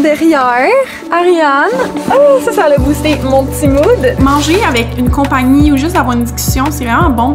derrière. Ariane. Oh, ça a boosté mon petit mood. Manger avec une compagnie ou juste avoir une discussion, c'est vraiment bon.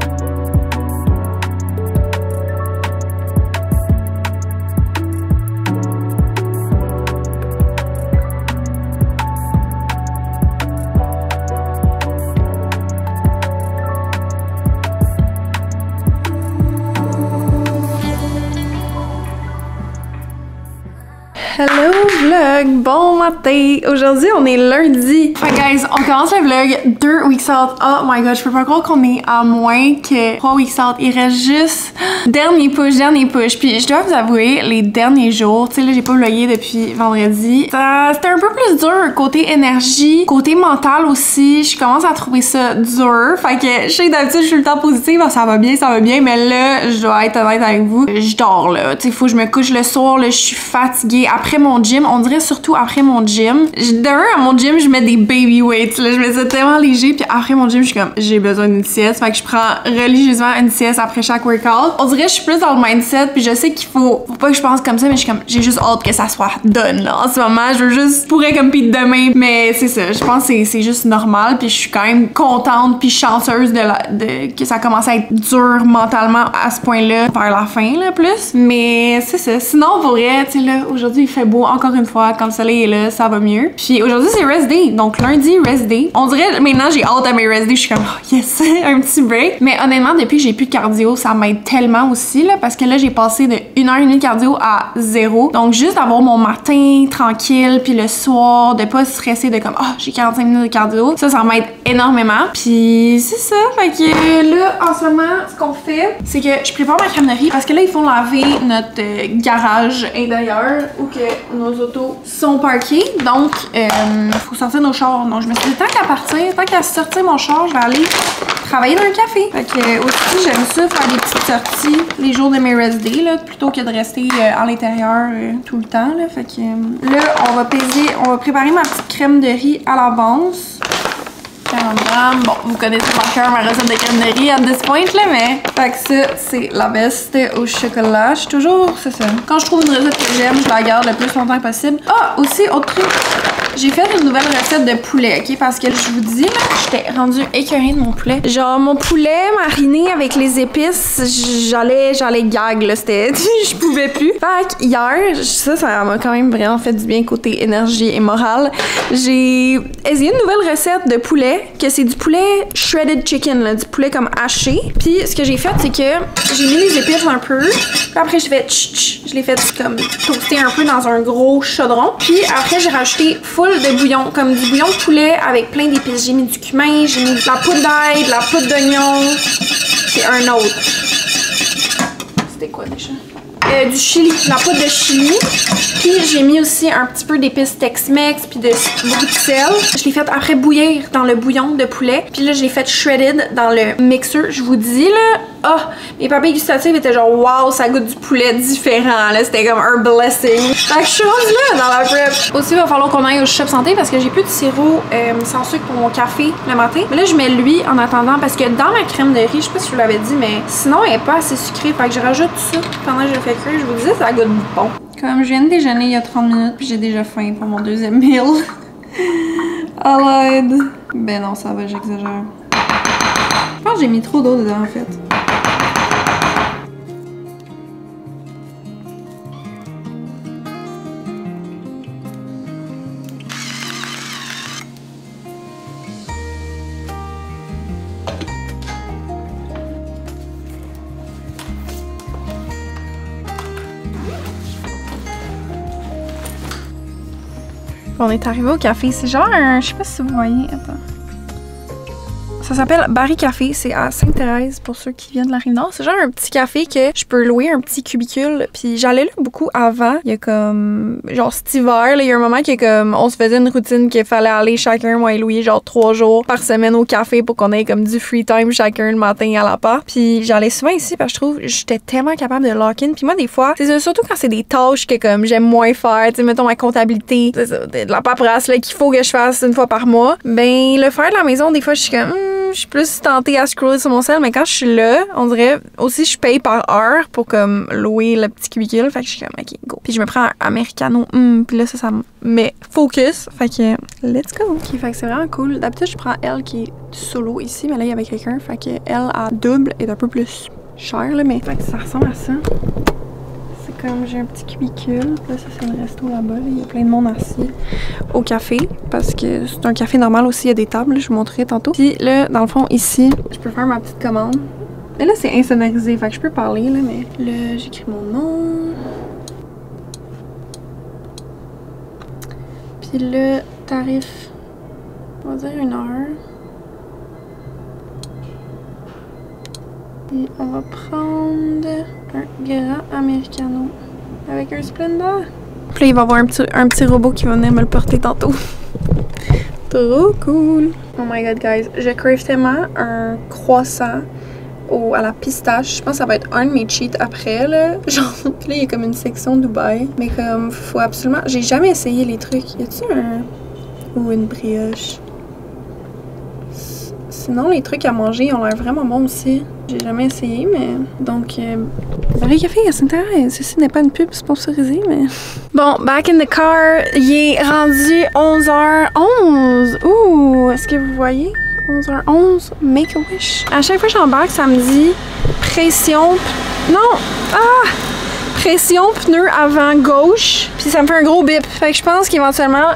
Hello vlog, bon matin! Aujourd'hui on est lundi. Fait guys, on commence le vlog 2 weeks out. Oh my god, je peux pas croire qu'on est à moins que 3 weeks out. Il reste juste dernier push. Puis je dois vous avouer, les derniers jours, tu sais là j'ai pas vlogué depuis vendredi. C'était un peu plus dur côté énergie, côté mental aussi. Je commence à trouver ça dur. Fait que je sais que d'habitude je suis le temps positive, ça va bien, mais là je dois être honnête avec vous. Je dors là, tu sais faut que je me couche le soir, là je suis fatiguée. Après mon gym, on dirait surtout après mon gym. D'un, à mon gym, je mets des baby weights. Là, je mets ça tellement léger. Puis après mon gym, je suis comme, j'ai besoin d'une sieste. Fait que je prends religieusement une sieste après chaque workout. On dirait que je suis plus dans le mindset. Puis je sais qu'il faut pas que je pense comme ça, mais je suis comme, j'ai juste hâte que ça soit done là. En ce moment, je veux juste pourrais comme pis demain. Mais c'est ça, je pense que c'est juste normal. Puis je suis quand même contente puis chanceuse que ça commence à être dur mentalement à ce point-là vers la fin là plus. Mais c'est ça. Sinon, pour vrai, tu sais là, aujourd'hui il fait beau encore une fois, quand le soleil est là, ça va mieux. Puis aujourd'hui c'est rest day, donc lundi rest day. On dirait maintenant j'ai hâte à mes rest day, je suis comme oh yes, un petit break. Mais honnêtement depuis que j'ai plus de cardio, ça m'aide tellement aussi là, parce que là j'ai passé de 1h30 de cardio à 0. Donc juste d'avoir mon matin tranquille, puis le soir de pas stresser de comme oh j'ai 45 minutes de cardio, ça m'aide énormément. Puis c'est ça, fait que là en ce moment ce qu'on fait, c'est que je prépare ma crème de riz parce que là ils font laver notre garage intérieur où que nos autos sont parquées, donc faut sortir nos chars. Donc je me suis dit tant qu'à sortir mon char, je vais aller travailler dans un café. Fait que aussi j'aime ça faire des petites sorties les jours de mes rest day là, plutôt que de rester à l'intérieur tout le temps là. Fait que là on va préparer ma petite crème de riz à l'avance. 40 grammes. Bon, vous connaissez par cœur ma recette de crème de riz à this point là, mais fait que ça, c'est la best au chocolat. Je suis toujours, c'est ça. Quand je trouve une recette que j'aime, je la garde le plus longtemps possible. Ah, aussi, autre truc. J'ai fait une nouvelle recette de poulet, ok? Parce que je vous dis, là, j'étais rendue écœurée de mon poulet. Genre, mon poulet mariné avec les épices, j'allais gag, là. C'était... je pouvais plus. Fait que hier, ça m'a quand même vraiment fait du bien côté énergie et morale. J'ai essayé une nouvelle recette de poulet, que c'est du poulet shredded chicken, là, du poulet comme haché. Puis ce que j'ai fait, c'est que j'ai mis les épices un peu. Puis après, je l'ai fait comme toaster un peu dans un gros chaudron. Puis après, j'ai rajouté full de bouillon, comme du bouillon de poulet avec plein d'épices. J'ai mis du cumin, j'ai mis de la poudre d'ail, de la poudre d'oignon. C'est un autre. C'était quoi déjà? Du chili, de la poudre de chili. Puis j'ai mis aussi un petit peu d'épices Tex-Mex puis beaucoup de sel. Je l'ai fait après bouillir dans le bouillon de poulet. Puis là, je l'ai fait shredded dans le mixeur. Je vous dis là, oh, mes papilles gustatives étaient genre wow, ça goûte du poulet différent là. C'était comme un blessing. Fait que je suis rendue là dans la prep. Aussi, il va falloir qu'on aille au Shop Santé parce que j'ai plus de sirop sans sucre pour mon café le matin. Mais là, je mets lui en attendant parce que dans ma crème de riz, je sais pas si je vous l'avais dit, mais sinon, elle est pas assez sucrée. Fait que je rajoute ça pendant que je le fais cuire. Je vous disais, ça goûte bon. Comme je viens de déjeuner il y a 30 minutes puis j'ai déjà faim pour mon deuxième meal. À l'aide. Ben non, ça va, j'exagère. Je pense que j'ai mis trop d'eau dedans en fait. On est arrivé au café. C'est genre un... Je sais pas si vous voyez. Attends. Ça s'appelle Barry Café, c'est à Sainte-Thérèse pour ceux qui viennent de la Rive-Nord. C'est genre un petit café que je peux louer, un petit cubicule. Puis j'allais là beaucoup avant. Il y a comme... Genre cet hiver, là, il y a un moment qui est comme... On se faisait une routine qu'il fallait aller chacun, moi et Louis, genre 3 jours par semaine au café pour qu'on ait comme du free time chacun le matin à la part. Puis j'allais souvent ici parce que je trouve que j'étais tellement capable de lock-in. Puis moi, des fois, c'est surtout quand c'est des tâches que comme j'aime moins faire, tu sais, mettons ma comptabilité, de la paperasse là qu'il faut que je fasse une fois par mois. Ben, le faire de la maison, des fois, je suis comme... je suis plus tentée à scroller sur mon sel, mais quand je suis là, on dirait aussi je paye par heure pour comme louer le petit cubicule. Fait que je suis comme, ok, go. Puis je me prends un americano, puis là, ça me met focus. Fait que, let's go. Ok, fait que c'est vraiment cool. D'habitude, je prends elle qui est solo ici, mais là, il y avait quelqu'un. Fait que elle, à double, est un peu plus chère, là, mais fait que ça ressemble à ça. C'est comme, j'ai un petit cubicule. Là, ça, c'est le resto là-bas. Là. Il y a plein de monde assis au café, parce que c'est un café normal aussi. Il y a des tables, là, je vous montrerai tantôt. Puis là, dans le fond, ici, je peux faire ma petite commande. Mais là, c'est insonorisé, fait que je peux parler, là, mais là, j'écris mon nom. Puis le tarif, on va dire 1 heure. Et on va prendre un grand americano avec un Splenda. Puis là, il va y avoir un petit robot qui va venir me le porter tantôt. Trop cool! Oh my god, guys, je crave tellement un croissant à la pistache. Je pense que ça va être un de mes cheats après, là. Genre, puis là, il y a comme une section Dubaï. Mais comme, faut absolument... J'ai jamais essayé les trucs. Y a-tu ou une brioche? Sinon, les trucs à manger ont l'air vraiment bons aussi. J'ai jamais essayé, mais... Donc, le café à Sainte-Thérèse. Ceci n'est pas une pub sponsorisée, mais... Bon, back in the car. Il est rendu 11h11. Ouh, est-ce que vous voyez? 11h11, make a wish. À chaque fois que j'embarque, ça me dit pression. Non! Ah! Pression pneu avant gauche. Puis ça me fait un gros bip. Fait que je pense qu'éventuellement,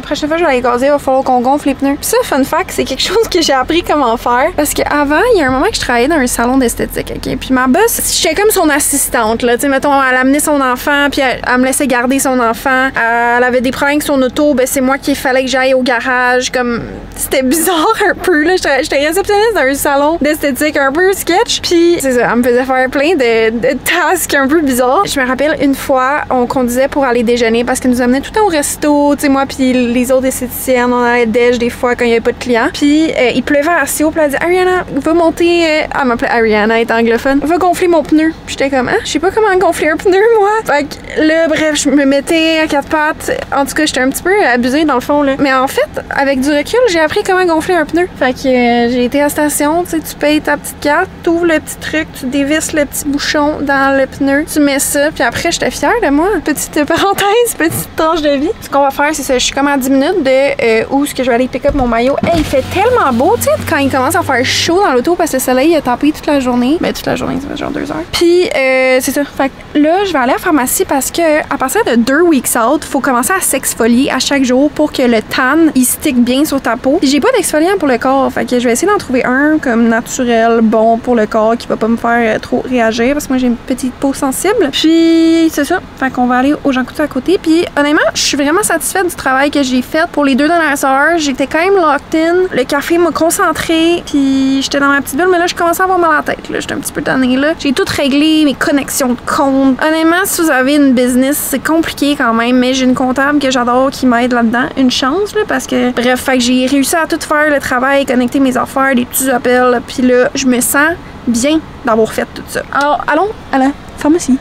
prochaine fois que je vais aller gazer, il va falloir qu'on gonfle les pneus. Puis ça, fun fact, c'est quelque chose que j'ai appris comment faire. Parce qu'avant, il y a un moment que je travaillais dans un salon d'esthétique, ok? Puis ma boss, j'étais comme son assistante, là. Tu sais, mettons, elle amenait son enfant, puis elle me laissait garder son enfant. Elle avait des problèmes avec son auto, ben c'est moi qu'il fallait que j'aille au garage. Comme, c'était bizarre un peu, là. J'étais réceptionniste dans un salon d'esthétique un peu sketch. Puis, c'est ça, elle me faisait faire plein de tasks un peu bizarres. Je me rappelle une fois, on conduisait pour aller déjeuner parce qu'elle nous amenait tout le temps au resto, tu sais, moi puis les autres esthéticiennes, on allait déj des fois quand il n'y avait pas de clients. Puis il pleuvait assez haut, puis elle dit Ariana, va monter, elle m'appelait Ariana, elle est anglophone, va gonfler mon pneu. Puis j'étais comme, je sais pas comment gonfler un pneu, moi. Fait que là, bref, je me mettais à 4 pattes. En tout cas, j'étais un petit peu abusée dans le fond, là. Mais en fait, avec du recul, j'ai appris comment gonfler un pneu. Fait que j'ai été à la station, tu sais, tu payes ta petite carte, tu ouvres le petit truc, tu dévisses le petit bouchon dans le pneu, tu mets ça, puis après, j'étais fière de moi. Petite parenthèse, petite tranche de vie. Ce qu'on va faire, c'est ça. Je suis comme à 10 minutes de où est-ce que je vais aller pick up mon maillot. Hey, il fait tellement beau, tu sais, quand il commence à faire chaud dans l'auto parce que le soleil a tapé toute la journée. Ben, toute la journée, ça fait genre 2 heures. Puis, c'est ça. Fait que là, je vais aller à la pharmacie parce que à partir de 2 weeks out, faut commencer à s'exfolier à chaque jour pour que le tan, il stick bien sur ta peau. Puis, j'ai pas d'exfoliant pour le corps. Fait que je vais essayer d'en trouver un comme naturel, bon pour le corps, qui va pas me faire trop réagir parce que moi, j'ai une petite peau sensible. Puis, c'est ça. Fait qu'on va aller au Jean Coutu à côté. Puis honnêtement, je suis vraiment satisfaite du travail que j'ai fait pour les 2 dernières heures. J'étais quand même locked in. Le café m'a concentré. Puis j'étais dans ma petite bulle, mais là, je commençais à avoir mal à la tête. Là, j'étais un petit peu tannée là. J'ai tout réglé, mes connexions de compte. Honnêtement, si vous avez une business, c'est compliqué quand même, mais j'ai une comptable que j'adore qui m'aide là-dedans. Une chance, là, parce que bref, fait que j'ai réussi à tout faire le travail, connecter mes affaires, des petits appels. Puis là, je me sens bien d'avoir fait tout ça. Alors, allons à la pharmacie.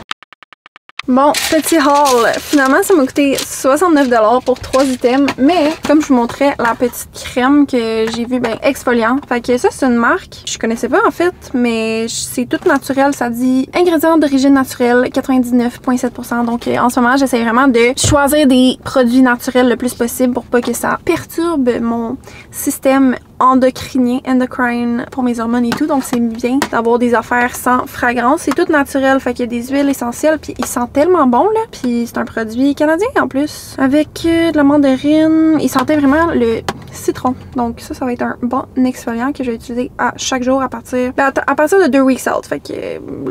Bon, petit haul. Finalement, ça m'a coûté 69$ pour 3 items. Mais, comme je vous montrais, la petite crème que j'ai vue, ben, exfoliante. Fait que ça, c'est une marque. Je connaissais pas, en fait, mais c'est tout naturel. Ça dit ingrédients d'origine naturelle, 99,7%. Donc, en ce moment, j'essaie vraiment de choisir des produits naturels le plus possible pour pas que ça perturbe mon système endocrine pour mes hormones et tout. Donc, c'est bien d'avoir des affaires sans fragrance. C'est tout naturel. Fait qu'il y a des huiles essentielles. Puis, ils sentent tellement bon, là. Puis, c'est un produit canadien, en plus. Avec de la mandarine. Il sentait vraiment le citron. Donc, ça va être un bon exfoliant que je vais utiliser à chaque jour à partir de 2 weeks out. Fait que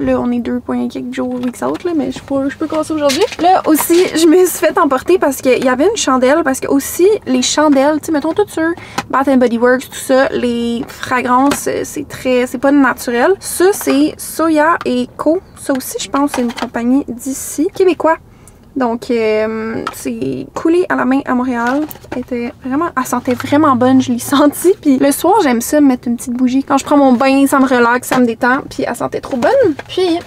là, on est 2 quelques jours weeks out, là. Mais je peux commencer aujourd'hui. Là, aussi, je me suis fait emporter parce qu'il y avait une chandelle. Parce que aussi, les chandelles, tu sais, mettons tout sur Bath & Body Works, tout ça, les fragrances, c'est pas naturel. Ça, c'est Soya & Co. Ça aussi, je pense, c'est une compagnie d'ici, québécois. Donc, c'est coulé à la main à Montréal. Elle sentait vraiment bonne, je l'ai senti. Puis le soir, j'aime ça, me mettre une petite bougie. Quand je prends mon bain, ça me relaxe, ça me détend. Puis elle sentait trop bonne. Puis,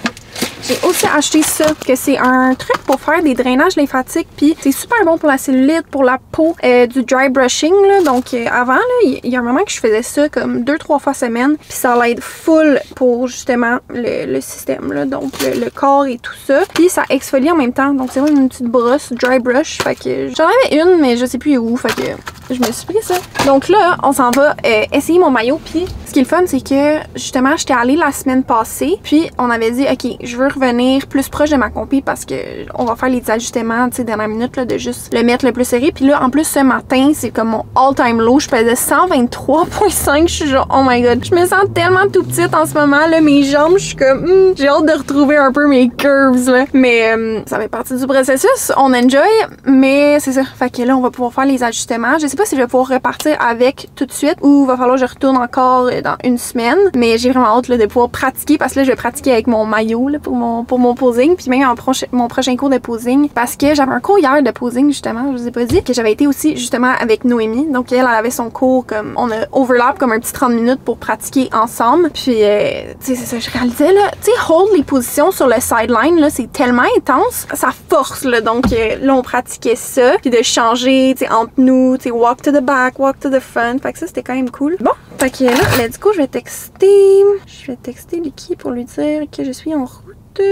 J'ai aussi acheté ça, que c'est un truc pour faire des drainages lymphatiques, puis c'est super bon pour la cellulite, pour la peau, du dry brushing, là. Donc, avant, là, il y a un moment que je faisais ça comme 2-3 fois semaine, puis ça l'aide full pour, justement, le système, là. Donc, le corps et tout ça. Puis, ça exfolie en même temps. Donc, c'est vraiment une petite brosse, dry brush. Fait que j'en avais une, mais je sais plus où. Fait que je me suis pris ça. Donc là, on s'en va essayer mon maillot. Puis ce qui est le fun, c'est que justement, j'étais allée la semaine passée. Puis on avait dit, OK, je veux revenir plus proche de ma compie parce que on va faire les ajustements, tu sais, dernière minute, là, de juste le mettre le plus serré. Puis là, en plus, ce matin, c'est comme mon all-time low. Je pesais 123,5. Je suis genre, oh my god. Je me sens tellement tout petite en ce moment, là. Mes jambes, je suis comme, j'ai hâte de retrouver un peu mes curves, là. Mais ça fait partie du processus. On enjoy. Mais c'est ça. Fait que là, on va pouvoir faire les ajustements. Je sais pas si je vais pouvoir repartir avec tout de suite ou va falloir que je retourne encore dans une semaine. Mais j'ai vraiment hâte là, de pouvoir pratiquer parce que là, je vais pratiquer avec mon maillot là, pour mon posing. Puis même mon prochain cours de posing. Parce que j'avais un cours hier de posing, justement. Je vous ai pas dit. Que j'avais été aussi, justement, avec Noémie. Donc, elle avait son cours comme... On a overlap comme un petit 30 minutes pour pratiquer ensemble. Puis, tu sais, c'est ça, je réalisais, là. Tu sais, hold les positions sur le sideline, là, c'est tellement intense. Ça force, là. Donc, là, on pratiquait ça. Puis de changer, tu sais, entre nous, tu sais, walk to the back, walk to the front. Fait que ça, c'était quand même cool. Bon, fait que là, let's go, je vais texter Licky pour lui dire que je suis en route.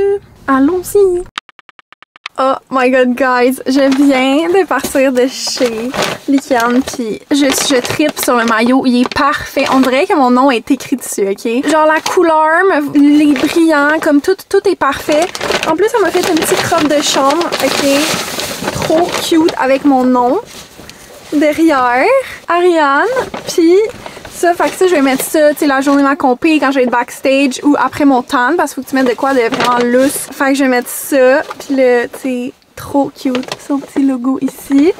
Allons-y! Oh my god, guys, je viens de partir de chez Likian, puis je trippe sur le maillot, il est parfait. On dirait que mon nom est écrit dessus, ok? Genre la couleur, les brillants, comme tout est parfait. En plus, elle m'a fait une petite robe de chambre, ok? Trop cute avec mon nom derrière, Ariane, puis ça, fait que ça, je vais mettre ça, tu sais, la journée de ma compé, quand je vais être backstage ou après mon tan, parce qu'il faut que tu mettes de quoi de vraiment loose. Fait que je vais mettre ça, puis là, tu sais, trop cute, son petit logo ici.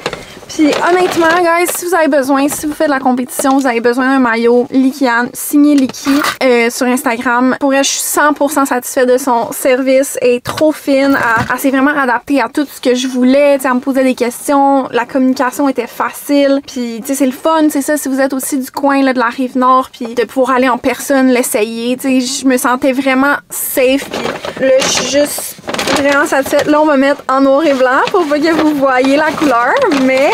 Puis honnêtement, guys, si vous avez besoin, si vous faites de la compétition, vous avez besoin d'un maillot Likian, signé Licky sur Instagram. Pour elle, je suis 100% satisfaite de son service. Elle est trop fine. Elle s'est vraiment adaptée à tout ce que je voulais. T'sais, elle me posait des questions. La communication était facile. Puis, tu sais, c'est le fun, c'est ça. Si vous êtes aussi du coin là, de la Rive-Nord, puis de pouvoir aller en personne, l'essayer. Tu sais, je me sentais vraiment safe. Puis là, je suis juste vraiment satisfaite. Là, on va mettre en noir et blanc pour pas que vous voyez la couleur, mais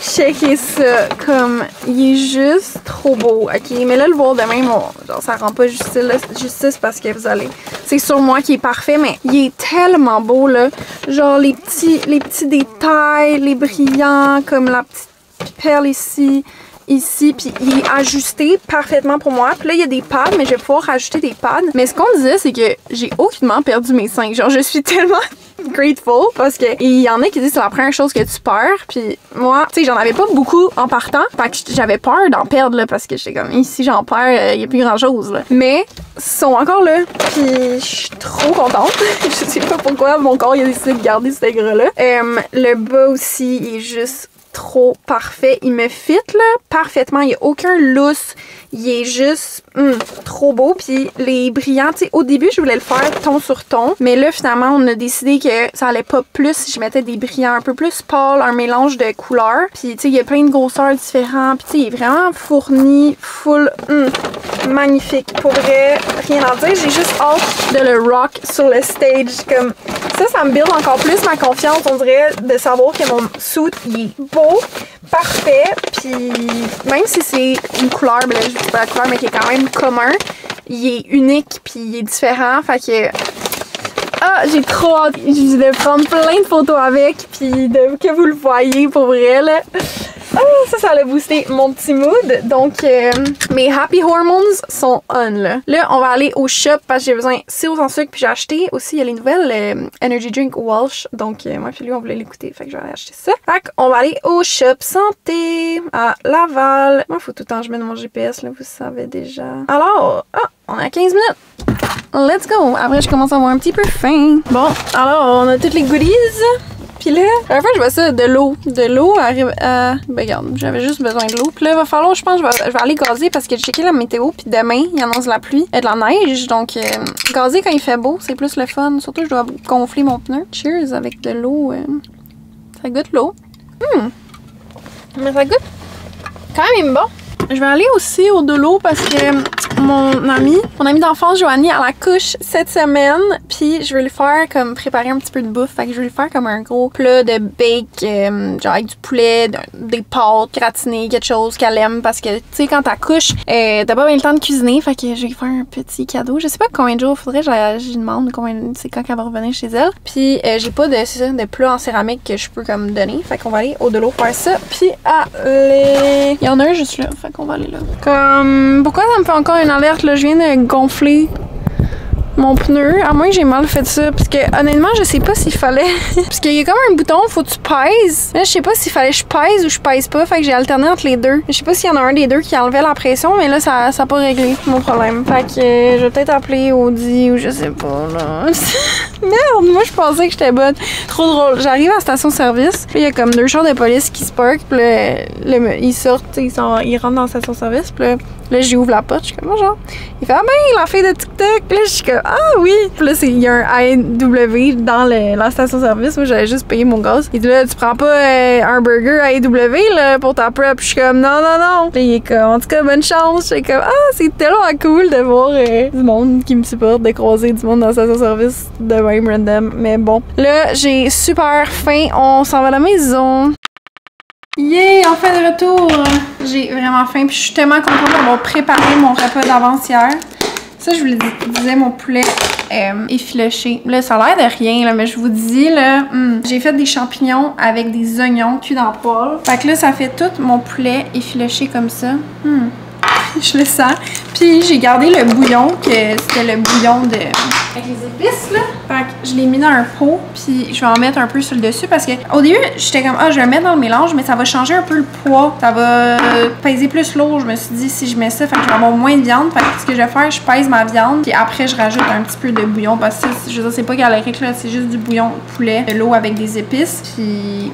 checkez ça, comme il est juste trop beau, ok? Mais là, le voir de même, genre, ça rend pas justice parce que vous allez... C'est sur moi qui est parfait, mais il est tellement beau, là. Genre, les petits détails, les brillants, comme la petite perle ici, puis il est ajusté parfaitement pour moi. Puis là, il y a des pads, mais je vais pouvoir rajouter des pads. Mais ce qu'on disait, c'est que j'ai aucunement perdu mes seins. Genre, je suis tellement grateful parce que il y en a qui disent que c'est la première chose que tu perds. Puis moi, tu sais, j'en avais pas beaucoup en partant. Fait que j'avais peur d'en perdre, là, parce que j'étais comme, si j'en perds, il y a plus grand chose, là. Mais, ils sont encore là. Puis je suis trop contente. Je sais pas pourquoi mon corps, il a décidé de garder ce gras-là. Le bas aussi, il est juste trop parfait. Il me fit là parfaitement. Il n'y a aucun lousse. Il est juste trop beau. Puis les brillants, tu sais, au début, je voulais le faire ton sur ton. Mais là, finalement, on a décidé que ça allait pas plus si je mettais des brillants un peu plus pâles, un mélange de couleurs. Puis, tu sais, il y a plein de grosseurs différents. Puis, tu sais, il est vraiment fourni, full, magnifique. Pour vrai, rien à dire. J'ai juste hâte de le rock sur le stage. Comme ça me build encore plus ma confiance, on dirait, de savoir que mon suit, il est beau, parfait. Puis, même si c'est une couleur, ben là, je dis pas la couleur, mais qui est quand même commun, il est unique, puis il est différent. Fait que... Ah, j'ai trop hâte de prendre plein de photos avec, puis que vous le voyez pour vrai, là. Ah, ça a boosté mon petit mood. Donc, mes happy hormones sont on, là. Là, on va aller au shop parce que j'ai besoin de sirop sans sucre, puis j'ai acheté aussi, il y a les nouvelles Energy Drink Walsh. Donc, moi puis lui, on voulait l'écouter, fait que je vais aller acheter ça. Fait qu'on va aller au shop santé à Laval. Moi, faut tout le temps que je mette mon GPS, là, vous savez déjà. Alors, on a 15 minutes. Let's go! Après, je commence à avoir un petit peu faim. Bon, alors, on a toutes les goodies. Puis là, à la fois, je vois ça, de l'eau. De l'eau arrive à... Ben, regarde, j'avais juste besoin de l'eau. Puis là, il va falloir, je pense, je vais aller gazer parce que j'ai checké la météo. Puis demain, il annonce de la pluie et de la neige. Donc, gazer quand il fait beau, c'est plus le fun. Surtout, je dois gonfler mon pneu. Cheers avec de l'eau. Ça goûte l'eau. Mais ça goûte quand même bon. Je vais aller aussi au de l'eau parce que mon amie d'enfance, Joanie, elle accouche cette semaine. Puis je vais lui faire comme préparer un petit peu de bouffe. Fait que je vais lui faire comme un gros plat de bake, genre avec du poulet, des pâtes gratinées, quelque chose qu'elle aime. Parce que, tu sais, quand t'accouches, t'as pas bien le temps de cuisiner. Fait que je vais lui faire un petit cadeau. Je sais pas combien de jours faudrait, je lui demande c'est quand qu'elle va revenir chez elle. Puis j'ai pas de plat en céramique que je peux comme donner. Fait qu'on va aller au Delo faire ça. Puis il y en a un juste là. Fait qu'on va aller là. Comme, pourquoi ça me fait encore une alerte là? Je viens de gonfler mon pneu, à moins que j'ai mal fait ça. Parce que honnêtement, je sais pas s'il fallait. Parce qu'il y a comme un bouton, faut que tu pèses. Là, je sais pas s'il fallait que je pèse ou je pèse pas. Fait que j'ai alterné entre les deux. Je sais pas s'il y en a un des deux qui enlevait la pression, mais là, ça a pas réglé mon problème. Fait que je vais peut-être appeler Audi ou je sais pas, là. Merde, moi, je pensais que j'étais bonne. Trop drôle. J'arrive à la station-service. Puis il y a comme 2 chars de police qui se parkent. Puis là, ils sortent, ils rentrent dans la station-service. Puis là, j'ouvre la porte. Je suis comme, bonjour. Il fait, ah ben, la fille de TikTok. Puis là, je suis comme, ah oui! Puis là, il y a un AEW dans la station-service. Moi, j'avais juste payé mon gaz. Il dit là, tu prends pas un burger AEW là, pour ta prep. Puis je suis comme, non, non, non. Puis il est comme, en tout cas, bonne chance. Je suis comme, ah, c'est tellement cool de voir du monde qui me supporte, de croiser du monde dans la station-service de même random. Mais bon. Là, j'ai super faim. On s'en va à la maison. Yeah, enfin de retour! J'ai vraiment faim, puis je suis tellement contente d'avoir préparé mon repas d'avance hier. Ça, je vous le disais, mon poulet effiloché. Là, ça a l'air de rien, là, mais je vous dis, là, j'ai fait des champignons avec des oignons cuits dans le poêle. Fait que là, ça fait tout mon poulet effiloché comme ça. Je le sens. Puis j'ai gardé le bouillon, que c'était le bouillon avec les épices, là. Fait que je l'ai mis dans un pot, puis je vais en mettre un peu sur le dessus parce que au début, j'étais comme, je vais le mettre dans le mélange, mais ça va changer un peu le poids. Ça va peser plus lourd. Je me suis dit, si je mets ça, fait que je vais avoir moins de viande. Fait que ce que je vais faire, je pèse ma viande, puis après, je rajoute un petit peu de bouillon parce que je veux dire, c'est pas calorique, là. C'est juste du bouillon de poulet, de l'eau avec des épices. Puis,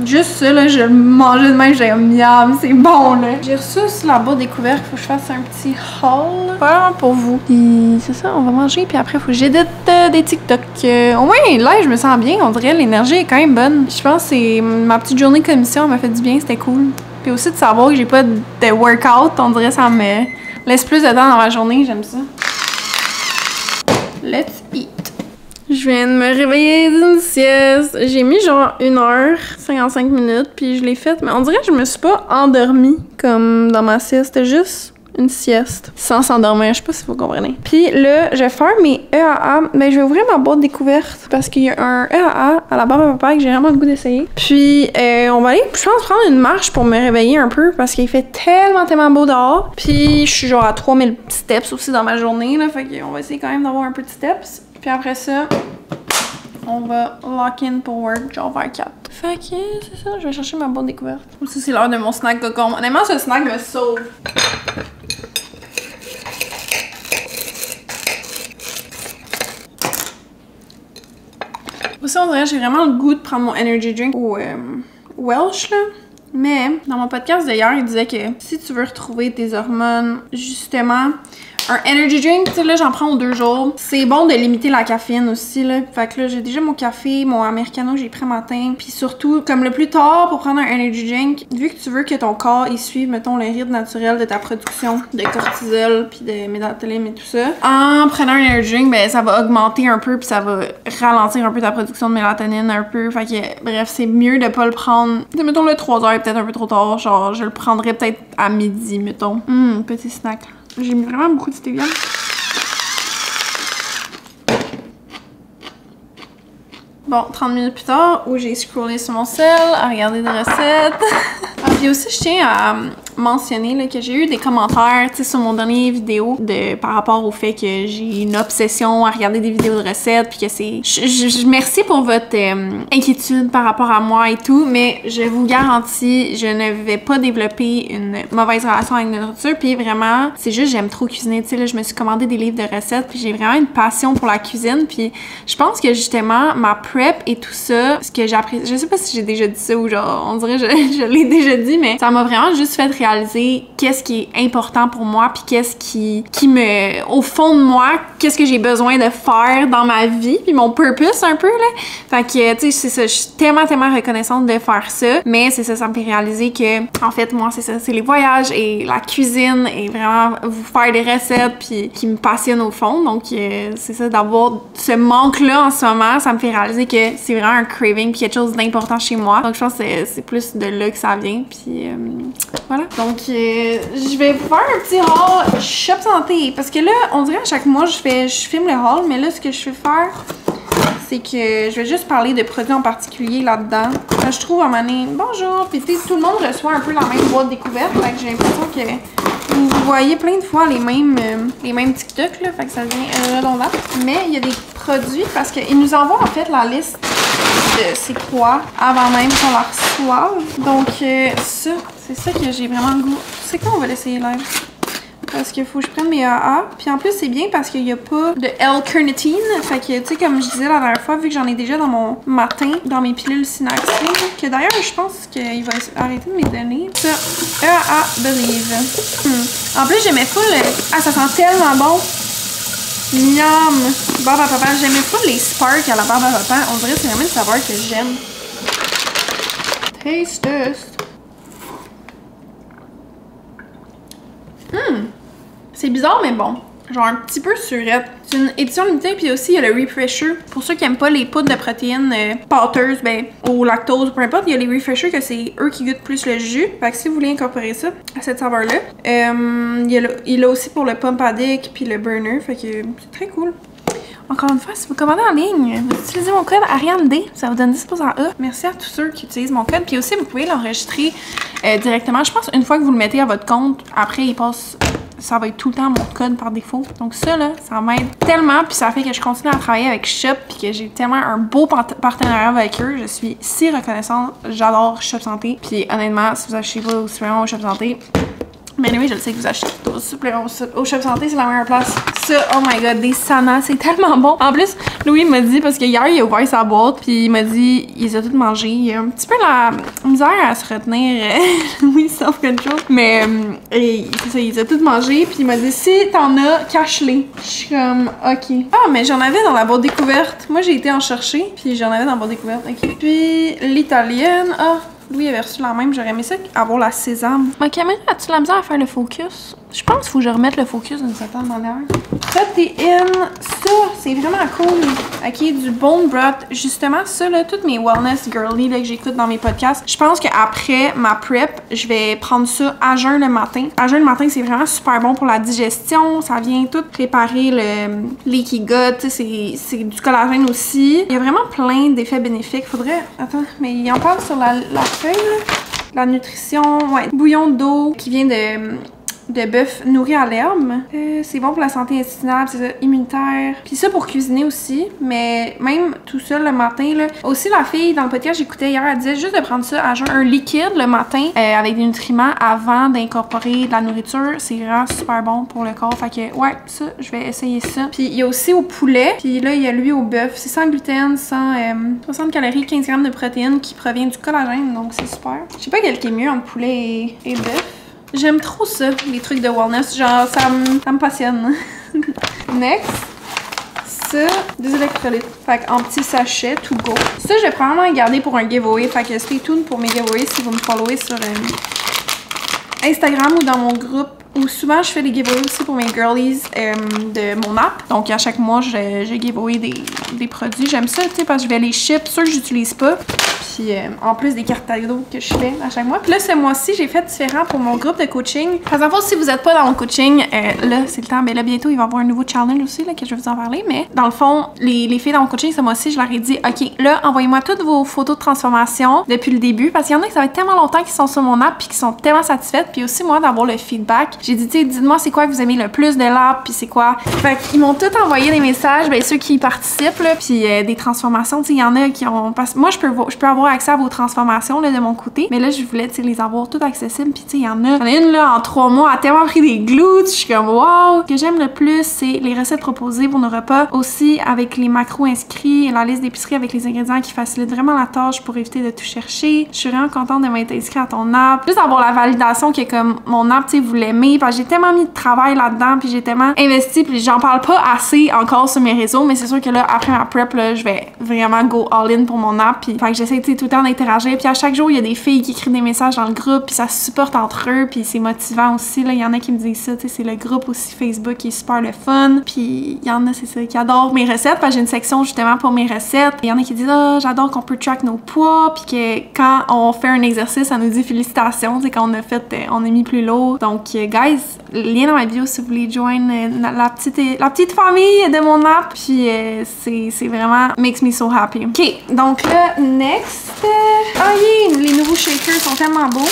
juste ça, là, je le mangeais de même, j'ai comme, miam, c'est bon, là. J'ai reçu aussi la boîte découverte. Faut que je fasse un petit haul. Vraiment pour vous. Puis c'est ça, on va manger. Puis après, faut que j'édite des TikTok. Au moins, là, je me sens bien. On dirait l'énergie est quand même bonne. Je pense que c'est ma petite journée de commission m'a fait du bien. C'était cool. Puis aussi de savoir que j'ai pas de workout. On dirait que ça me laisse plus de temps dans ma journée. J'aime ça. Let's eat. Je viens de me réveiller d'une sieste. J'ai mis genre 1h55 minutes, puis je l'ai faite. Mais on dirait que je me suis pas endormie comme dans ma sieste. C'était juste une sieste sans s'endormir. Je sais pas si vous comprenez. Puis là, je vais faire mes EAA. Mais je vais ouvrir ma boîte découverte parce qu'il y a un EAA à la barbe à papa que j'ai vraiment le goût d'essayer. Puis on va aller, je pense, prendre une marche pour me réveiller un peu parce qu'il fait tellement beau dehors. Puis je suis genre à 3000 steps aussi dans ma journée, là. Fait qu'on va essayer quand même d'avoir un peu de steps. Puis après ça, on va lock in pour work, genre vers 4. Fait que c'est ça, je vais chercher ma boîte découverte. Aussi, c'est l'heure de mon snack cocon. Honnêtement, ce snack me sauve. Aussi, on dirait que j'ai vraiment le goût de prendre mon energy drink au Welsh, là. Mais dans mon podcast d'hier, il disait que si tu veux retrouver tes hormones, justement, un energy drink, tu sais, là, j'en prends aux 2 jours. C'est bon de limiter la caféine aussi, là. Fait que là, j'ai déjà mon café, mon americano que j'ai pris matin. Puis surtout, comme le plus tard pour prendre un energy drink, vu que tu veux que ton corps, il suive, mettons, le rythme naturel de ta production de cortisol puis de mélatonine et tout ça. En prenant un energy drink, ben, ça va augmenter un peu puis ça va ralentir un peu ta production de mélatonine un peu. Fait que, bref, c'est mieux de pas le prendre, mettons, le 3h est peut-être un peu trop tard. Genre, je le prendrais peut-être à midi, mettons. Petit snack. J'ai mis vraiment beaucoup de stevia. Bon, 30 minutes plus tard, où j'ai scrollé sur mon sel, à regarder des recettes. Puis aussi, je tiens à mentionner là, que j'ai eu des commentaires sur mon dernier vidéo par rapport au fait que j'ai une obsession à regarder des vidéos de recettes, puis que c'est... Merci pour votre inquiétude par rapport à moi et tout, mais je vous garantis, je ne vais pas développer une mauvaise relation avec la nourriture, puis vraiment, c'est juste j'aime trop cuisiner, tu sais, là, je me suis commandé des livres de recettes, puis j'ai vraiment une passion pour la cuisine, puis je pense que justement, ma prep et tout ça, ce que j'apprécie, je sais pas si j'ai déjà dit ça ou genre, on dirait je l'ai déjà dit, mais ça m'a vraiment juste fait réaliser qu'est-ce qui est important pour moi, puis qu'est-ce qui me... Au fond de moi, qu'est-ce que j'ai besoin de faire dans ma vie, puis mon purpose un peu, là. Fait que, tu sais, c'est ça, je suis tellement reconnaissante de faire ça, mais c'est ça, ça me fait réaliser que, en fait, moi, c'est ça, c'est les voyages et la cuisine et vraiment vous faire des recettes, puis qui me passionnent au fond. Donc, c'est ça, d'avoir ce manque-là en ce moment, ça me fait réaliser que c'est vraiment un craving, puis quelque chose d'important chez moi. Donc, je pense que c'est plus de là que ça vient, puis voilà. Donc, je vais faire un petit haul Shop Santé, parce que là, on dirait à chaque mois, je filme le haul, mais là, ce que je vais faire, c'est que je vais juste parler de produits en particulier là-dedans. Je trouve à un moment donné, bonjour, puis tu sais, tout le monde reçoit un peu la même boîte découverte, fait que j'ai l'impression que vous voyez plein de fois les mêmes TikTok, là, fait que ça devient redondant. Mais il y a des produits, parce qu'ils nous envoient en fait la liste de c'est quoi avant même qu'on la reçoive. Donc ça, c'est ça que j'ai vraiment le goût. C'est quoi, on va l'essayer live? Parce qu'il faut que je prenne mes AA. Puis en plus, c'est bien parce qu'il n'y a pas de L-carnitine. Fait que, tu sais, comme je disais la dernière fois, vu que j'en ai déjà dans mon matin, dans mes pilules Synaxine, que d'ailleurs, je pense qu'il va arrêter de me donner. Ça, EAA Believe. En plus, j'aimais pas le... Ah, ça sent tellement bon! Miam! Barbe à papa. J'aimais pas les sparks à la barbe à papa. On dirait que c'est vraiment une saveur que j'aime. Taste test. C'est bizarre, mais bon. Genre un petit peu surette. C'est une édition limitée, puis aussi il y a le Refresher. Pour ceux qui aiment pas les poudres de protéines pâteuses, ben, au lactose, peu importe, il y a les Refreshers que c'est eux qui goûtent plus le jus. Fait que si vous voulez incorporer ça à cette saveur-là, il y a aussi pour le Pump Addict puis le Burner. Fait que c'est très cool. Encore une fois, si vous commandez en ligne, vous utilisez mon code ArianeD, ça vous donne 10% E. Merci à tous ceux qui utilisent mon code. Puis aussi, vous pouvez l'enregistrer directement. Je pense une fois que vous le mettez à votre compte, après, il passe... Ça va être tout le temps mon code par défaut. Donc ça, là, ça m'aide tellement. Puis ça fait que je continue à travailler avec Shop. Puis que j'ai tellement un beau partenariat avec eux. Je suis si reconnaissante. J'adore Shop Santé. Puis honnêtement, si vous achetez pas au supplément au Shop Santé... Mais oui, je le sais que vous achetez au supplément au Shop Santé, c'est la meilleure place. Ça, oh my god, des Sana, c'est tellement bon. En plus, Louis m'a dit, parce que hier, il a ouvert sa boîte, puis il m'a dit, il les a toutes mangées. Il a un petit peu la misère à se retenir, Louis, self-control. Mais, c'est ça, il les a toutes mangées, puis il m'a dit, si t'en as, cache-les. Je suis comme, ok. Ah, mais j'en avais dans la boîte découverte. Moi, j'ai été en chercher, puis j'en avais dans la boîte découverte, ok. Puis, l'italienne, ah. Louis avait reçu la même, j'aurais aimé ça avoir la sésame. Ma caméra a-tu la misère à faire le focus? Je pense qu'il faut que je remette le focus d'une certaine manière. Protéines, ça, c'est vraiment cool. Ok, du bone broth. Justement, ça, là, toutes mes wellness girly là, que j'écoute dans mes podcasts, je pense qu'après ma prep, je vais prendre ça à jeun le matin. À jeun le matin, c'est vraiment super bon pour la digestion. Ça vient tout préparer le leaky gut. C'est du collagène aussi. Il y a vraiment plein d'effets bénéfiques. Faudrait... Attends, mais il en parle sur la feuille, là. La nutrition, ouais. Bouillon d'eau qui vient de bœuf nourri à l'herbe. C'est bon pour la santé intestinale, c'est ça, immunitaire. Puis ça pour cuisiner aussi, mais même tout ça le matin, là. Aussi, la fille dans le podcast j'écoutais hier, elle disait juste de prendre ça à jeun, un liquide le matin avec des nutriments avant d'incorporer de la nourriture. C'est vraiment super bon pour le corps. Fait que, ouais, ça, je vais essayer ça. Puis il y a aussi au poulet, puis là, il y a lui au bœuf. C'est sans gluten, sans 60 calories, 15 grammes de protéines qui provient du collagène, donc c'est super. Je sais pas quel qui est mieux entre poulet et bœuf. J'aime trop ça, les trucs de wellness. Genre, ça me passionne. Next. Ça, des électrolytes. Fait qu'en petit sachet, to go. Ça, je vais probablement le garder pour un giveaway. Fait que stay tuned pour mes giveaways si vous me followez sur Instagram ou dans mon groupe. Ou souvent, je fais des giveaways aussi pour mes girlies de mon app. Donc, à chaque mois, j'ai giveaway des produits. J'aime ça, tu sais, parce que je vais les ship. Ceux que j'utilise pas. Puis, en plus des cartes cadeaux que je fais à chaque mois. Puis là, ce mois-ci, j'ai fait différent pour mon groupe de coaching. Par exemple, si vous n'êtes pas dans mon coaching, là, c'est le temps. Ben là, bientôt, il va y avoir un nouveau challenge aussi, là, que je vais vous en parler. Mais dans le fond, les filles dans mon coaching, ce mois-ci, je leur ai dit, OK, là, envoyez-moi toutes vos photos de transformation depuis le début. Parce qu'il y en a qui ça va être tellement longtemps qu'ils sont sur mon app puis qui sont tellement satisfaites. Puis aussi, moi, d'avoir le feedback. J'ai dit, tu sais, dites-moi c'est quoi que vous aimez le plus de l'app, puis c'est quoi. Fait qu'ils m'ont tout envoyé des messages, ben ceux qui y participent, là, puis des transformations, tu sais, il y en a qui ont... Parce que moi, je peux avoir avoir accès à vos transformations là, de mon côté. Mais là, je voulais les avoir toutes accessibles. Puis tu sais, il y en a une là en 3 mois, elle a tellement pris des glutes. Je suis comme wow! Ce que j'aime le plus, c'est les recettes proposées pour nos repas. Aussi avec les macros inscrits et la liste d'épicerie avec les ingrédients qui facilitent vraiment la tâche pour éviter de tout chercher. Je suis vraiment contente de m'être inscrite à ton app. Juste avoir la validation que comme mon app, tu sais, vous l'aimez. Parce que j'ai tellement mis de travail là-dedans. Puis j'ai tellement investi. Puis j'en parle pas assez encore sur mes réseaux. Mais c'est sûr que là, après ma prep, là, je vais vraiment go all-in pour mon app. Puis fait que j'essaie tout le temps d'interagir. Puis à chaque jour, il y a des filles qui écrivent des messages dans le groupe. Puis ça se supporte entre eux. Puis c'est motivant aussi. Il y en a qui me disent ça. Tu sais, c'est le groupe aussi Facebook qui est super le fun. Puis il y en a, c'est ça, qui adorent mes recettes. Parce que j'ai une section justement pour mes recettes. Il y en a qui disent ah, j'adore qu'on peut track nos poids. Puis que quand on fait un exercice, ça nous dit félicitations. C'est quand on a fait, on a mis plus lourd. Donc, guys, lien dans ma bio si vous voulez joindre la petite famille de mon app. Puis c'est vraiment makes me so happy. Ok, donc là, next. Les nouveaux shakers sont tellement beaux.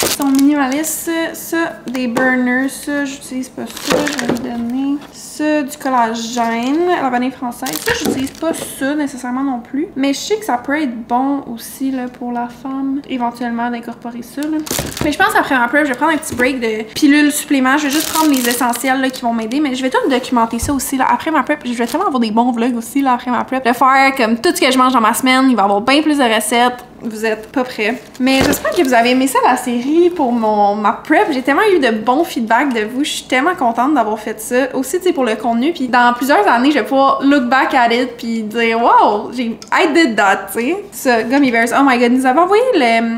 Ils sont minimalistes. Ça, des burners. Ça, j'utilise pas ça. Je vais lui donner ça, du collagène, la vanille française. Ça, j'utilise pas ça nécessairement non plus. Mais je sais que ça peut être bon aussi là, pour la femme, éventuellement, d'incorporer ça. Là. Mais je pense qu'après ma prep, je vais prendre un petit break de pilules suppléments. Je vais juste prendre les essentiels là, qui vont m'aider. Mais je vais tout documenter ça aussi. Là. Après ma prep, je vais tellement avoir des bons vlogs aussi là, après ma prep. De faire comme tout ce que je mange dans ma semaine. Il va y avoir bien plus de recettes. Vous êtes pas prêts. Mais j'espère que vous avez aimé ça, la série, pour ma prep. J'ai tellement eu de bons feedbacks de vous. Je suis tellement contente d'avoir fait ça. Aussi, tu sais, pour le contenu. Puis dans plusieurs années, je vais pouvoir look back at it puis dire wow, I did that, tu sais. Ça, Gummy Bears. Oh my god, nous avons envoyé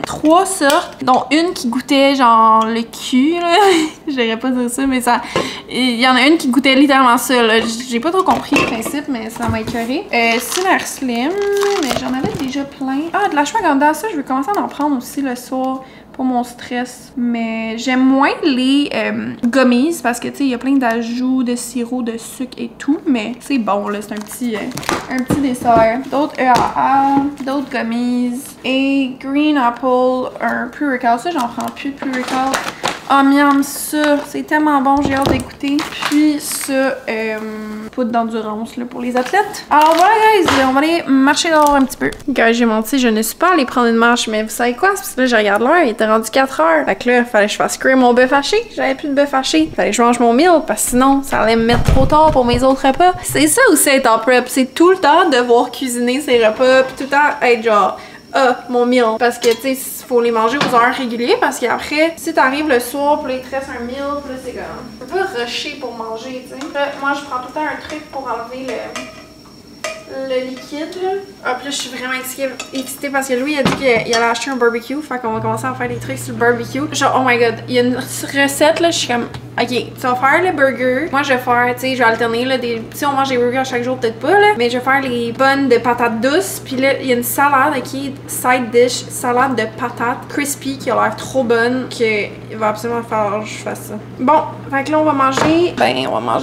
3 sortes, dont une qui goûtait genre le cul, là. J'aurais pas dire ça, mais ça. Il y en a une qui goûtait littéralement ça, là. J'ai pas trop compris le principe, mais ça m'a écœuré. Sinner Slim, mais j'en avais déjà plein. Ah, de la Ashwagandha, ça, je vais commencer à en prendre aussi le soir. Pour mon stress, mais j'aime moins les gummies parce que tu sais il y a plein d'ajouts de sirop, de sucre et tout, mais c'est bon là, c'est un petit dessert. D'autres EAA, d'autres gummies et Green Apple, un pre-workout. Ça j'en prends plus de pre-workout. Oh miam, ça, c'est tellement bon, j'ai hâte d'écouter. Puis ça, poudre d'endurance là, pour les athlètes. Alors voilà guys, on va aller marcher dehors un petit peu. Guys, j'ai menti, je ne suis pas allée prendre une marche, mais vous savez quoi? Parce que là, je regarde l'heure, il était rendu 4 heures. Fait que là, il fallait que je fasse cuire mon bœuf haché. J'avais plus de bœuf haché. Fallait que je mange mon meal, parce que sinon, ça allait me mettre trop tard pour mes autres repas. C'est ça aussi être en prep, c'est tout le temps devoir cuisiner ses repas, puis tout le temps être genre... mon meal. Parce que, tu sais, il faut les manger aux heures régulières. Parce qu'après, si t'arrives le soir, puis là, il te reste un meal, puis là, c'est comme... Tu peux pas rusher pour manger, tu sais. Moi, je prends tout le temps un truc pour enlever le liquide, là. Ah, puis là, je suis vraiment excitée parce que lui, il a dit qu'il allait acheter un barbecue. Fait qu'on va commencer à faire des trucs sur le barbecue. Genre, oh my god, il y a une recette, là, je suis comme... Ok, tu vas faire le burger. Moi, je vais faire, tu sais, je vais alterner, là, si on mange des burgers à chaque jour, peut-être pas, là. Mais je vais faire les bonnes de patates douces. Puis là, il y a une salade, ok, side dish, salade de patates crispy qui a l'air trop bonne, qu'il va absolument falloir que je fasse ça. Bon, fait que là, on va manger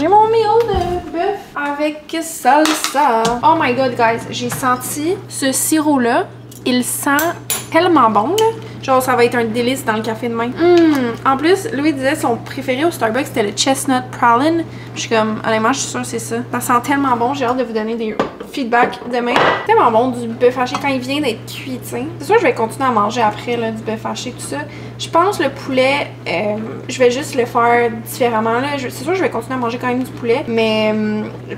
mon meal de bœuf avec salsa. Oh my god, guys, j'ai senti ce sirop-là. Il sent tellement bon, là. Genre, ça va être un délice dans le café demain. En plus, Louis disait son préféré au Starbucks, c'était le Chestnut Pralin. Je suis comme, honnêtement, je suis sûre que c'est ça. Ça sent tellement bon. J'ai hâte de vous donner des feedbacks demain. Tellement bon, du bœuf haché quand il vient d'être cuit, tu sais. C'est sûr que je vais continuer à manger après, là, du bœuf haché, tout ça. Je pense le poulet, je vais juste le faire différemment, là. C'est sûr que je vais continuer à manger quand même du poulet, mais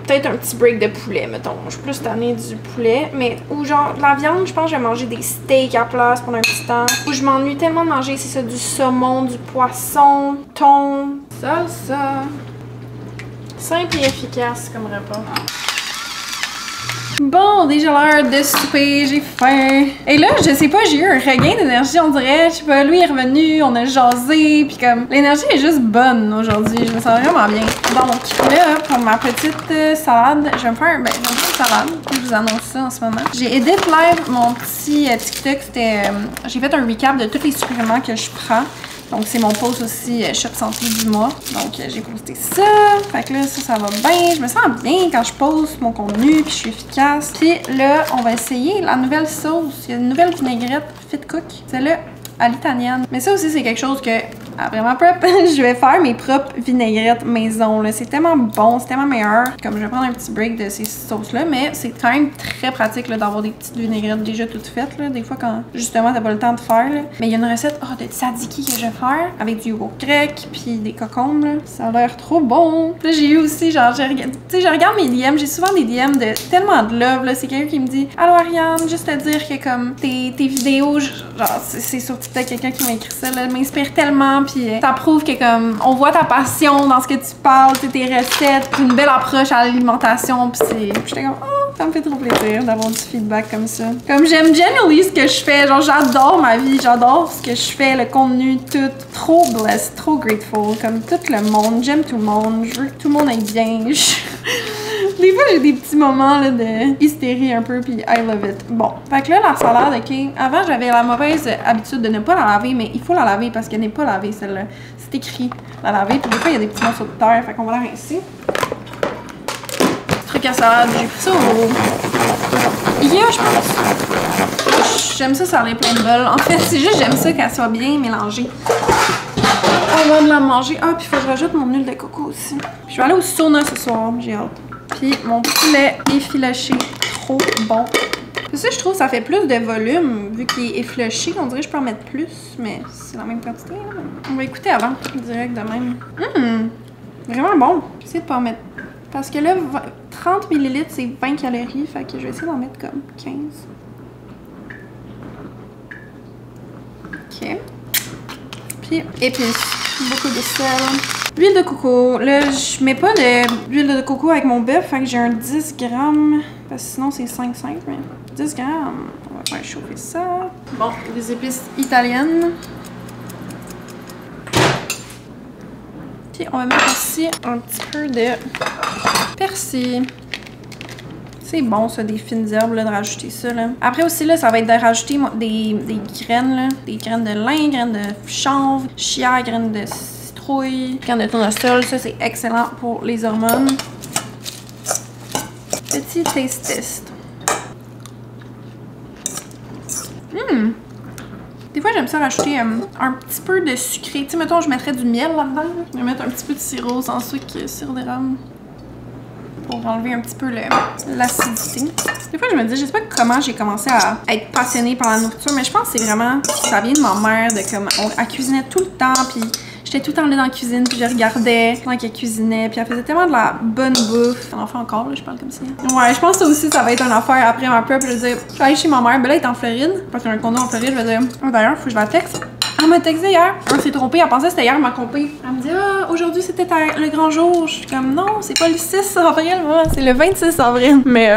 peut-être un petit break de poulet, mettons. Je suis plus tannée du poulet, mais ou genre de la viande, je pense que je vais manger des steaks à place pendant un petit temps. Ou je m'ennuie tellement de manger, c'est ça, du saumon, du poisson, thon, salsa. Simple et efficace comme repas. Bon, déjà l'heure de souper, j'ai faim. Et là, je sais pas, j'ai eu un regain d'énergie, on dirait. Je sais pas, lui est revenu, on a jasé, puis comme l'énergie est juste bonne aujourd'hui. Je me sens vraiment bien. Donc là, pour ma petite salade, je vais me faire une salade. Je vous annonce ça en ce moment. J'ai edit live mon petit TikTok. C'était, j'ai fait un recap de tous les suppléments que je prends. Donc, c'est mon post aussi Shop Santé du mois. Donc, j'ai posté ça. Fait que là, ça va bien. Je me sens bien quand je poste mon contenu, puis je suis efficace. Puis là, on va essayer la nouvelle sauce. Il y a une nouvelle vinaigrette Fit Cook. Celle-là, à l'italienne. Mais ça aussi, c'est quelque chose que après ma prep, je vais faire mes propres vinaigrettes maison. C'est tellement bon, c'est tellement meilleur. Comme je vais prendre un petit break de ces sauces-là, mais c'est quand même très pratique d'avoir des petites vinaigrettes déjà toutes faites. Là, des fois, quand justement t'as pas le temps de faire. Là. Mais il y a une recette de tzatziki que je vais faire avec du yogourt grec puis des cocombes. Là. Ça a l'air trop bon. Là, j'ai eu aussi, genre, je regarde mes DM, j'ai souvent des DM de tellement de love. Là, c'est quelqu'un qui me dit allô Ariane, juste te dire que comme tes vidéos, genre, c'est sur TikTok quelqu'un qui m'a écrit ça, là, m'inspire tellement, puis ça prouve que comme on voit ta passion dans ce que tu parles, tes recettes, puis une belle approche à l'alimentation, puis j'étais comme oh, ça me fait trop plaisir d'avoir du feedback comme ça. Comme j'aime genuinely ce que je fais, genre j'adore ma vie, j'adore ce que je fais, le contenu, tout, trop blessed, trop grateful, comme tout le monde, j'aime tout le monde, je veux que tout le monde aille bien. Des fois, j'ai des petits moments là, de hystérie un peu, puis I love it. Bon, fait que là, la salade, ok. Avant, j'avais la mauvaise habitude de ne pas la laver, mais il faut la laver parce qu'elle n'est pas lavée, celle-là. C'est écrit, la laver. Puis des fois, il y a des petits morceaux de terre, fait qu'on va la rincer. Truc à salade, j'ai pris ça au IGA, je pense. J'aime ça sur les plein de bol. En fait, c'est juste, j'aime ça qu'elle soit bien mélangée. On va de la manger. Ah, puis il faut que je rajoute mon huile de coco aussi. Puis je vais aller au sauna ce soir, j'ai hâte. Puis mon poulet effiloché, trop bon. Ça, je trouve ça fait plus de volume, vu qu'il est effiloché. On dirait que je peux en mettre plus, mais c'est la même quantité. Là. On va écouter avant, direct de même. Vraiment bon. J'essaie de pas en mettre. Parce que là, 30 ml, c'est 20 calories, fait que je vais essayer d'en mettre comme 15. Ok. Puis épices. Beaucoup de sel. L'huile de coco. Là, je mets pas d'huile de coco avec mon bœuf, fait que j'ai un 10 grammes. Parce que sinon, c'est 5,5, mais 10 grammes. On va faire chauffer ça. Bon, des épices italiennes. Puis, on va mettre aussi un petit peu de persil. C'est bon, ça, des fines herbes, là, de rajouter ça, là. Après aussi, là, ça va être de rajouter des graines, là. Des graines de lin, graines de chanvre, chia, graines de citrouille, graines de tournesol. Ça, c'est excellent pour les hormones. Petit taste test. Des fois, j'aime ça rajouter un petit peu de sucré. Tu sais, mettons, je mettrais du miel là-dedans. Je vais mettre un petit peu de sirop sans sucre, sirop d'érable. Pour enlever un petit peu l'acidité. Des fois, je me dis, je sais pas comment j'ai commencé à être passionnée par la nourriture, mais je pense que c'est vraiment, ça vient de ma mère, de comme, elle cuisinait tout le temps, puis j'étais tout le temps là dans la cuisine, puis je regardais pendant qu'elle cuisinait, puis elle faisait tellement de la bonne bouffe. On en fait encore, là, je parle comme ça. Ouais, je pense que ça aussi, ça va être une affaire après ma prep. Je veux dire, je suis allée chez ma mère, ben là, elle est en Floride, parce qu'il y a un condo en Floride, je vais dire, oh, d'ailleurs, faut que je la texte. Elle m'a texté hier. Elle s'est trompée. Elle pensait que c'était hier ma compé. Elle me dit ah, aujourd'hui c'était le grand jour. Je suis comme non, c'est pas le 6 avril, c'est le 26 avril. Mais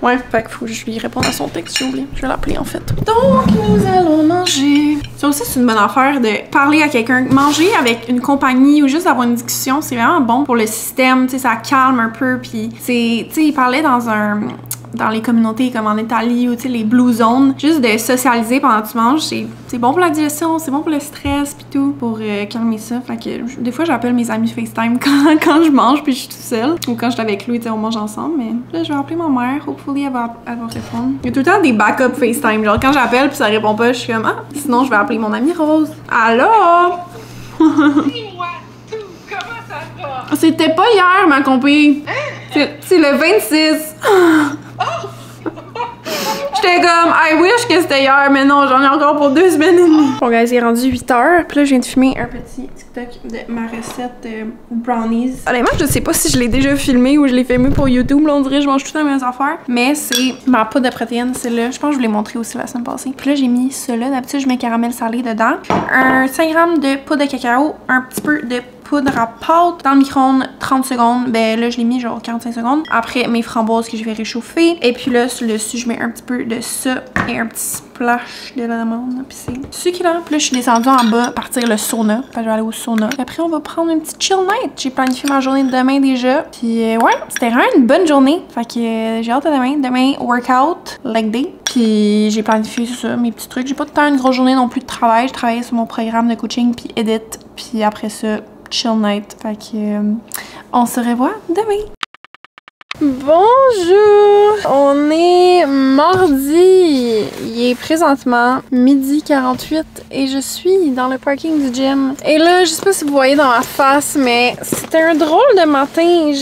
ouais, fait qu'il faut que je lui réponde à son texte, j'ai oublié. Je vais l'appeler en fait. Donc nous allons manger. Ça aussi c'est une bonne affaire de parler à quelqu'un. Manger avec une compagnie ou juste avoir une discussion, c'est vraiment bon pour le système. Tu sais, ça calme un peu. Puis c'est, tu sais, il parlait dans les communautés comme en Italie ou tu sais les blue zones, juste de socialiser pendant que tu manges, c'est bon pour la digestion, c'est bon pour le stress pis tout, pour calmer ça. Fait que des fois j'appelle mes amis FaceTime quand je mange puis je suis toute seule, ou quand je suis avec lui, tu sais on mange ensemble, mais là je vais appeler ma mère, hopefully elle va répondre. Il y a tout le temps des backup FaceTime, genre quand j'appelle puis ça répond pas, je suis comme ah, sinon je vais appeler mon amie Rose. Allô? Dis-moi tout, comment ça va? C'était pas hier ma compé. C'est le 26. J'étais comme, I wish que c'était hier, mais non, j'en ai encore pour 2 semaines et demie. Bon, guys, il est rendu 8h. Puis là, je viens de filmer un petit TikTok de ma recette brownies. Honnêtement, je sais pas si je l'ai déjà filmé ou je l'ai filmé pour YouTube. Là, on dirait que je mange tout le temps les mêmes affaires. Mais c'est ma poudre de protéines, celle-là. Je pense que je vous l'ai montré aussi la semaine passée. Puis là, j'ai mis cela. D'habitude, je mets caramel salé dedans. Un 5 g de poudre de cacao. Un petit peu de poudre à pâte dans le micro-ondes 30 secondes. Ben là, je l'ai mis genre 45 secondes. Après, mes framboises que je vais réchauffer. Et puis là, sur le dessus, je mets un petit peu de ça et un petit splash de l'amande. Puis c'est succulent. Puis là, je suis descendue en bas partir le sauna. Fait que je vais aller au sauna. Puis après, on va prendre une petite chill night. J'ai planifié ma journée de demain déjà. Puis ouais, c'était vraiment une bonne journée. Fait que j'ai hâte à demain. Demain, workout, leg day. Puis j'ai planifié ça, mes petits trucs. J'ai pas tant une grosse journée non plus de travail. Je travaillais sur mon programme de coaching puis edit. Puis après ça, chill night. Fait que on se revoit demain. Bonjour! On est mardi. Il est présentement 12h48 et je suis dans le parking du gym. Et là, je sais pas si vous voyez dans ma face, mais c'était un drôle de matin.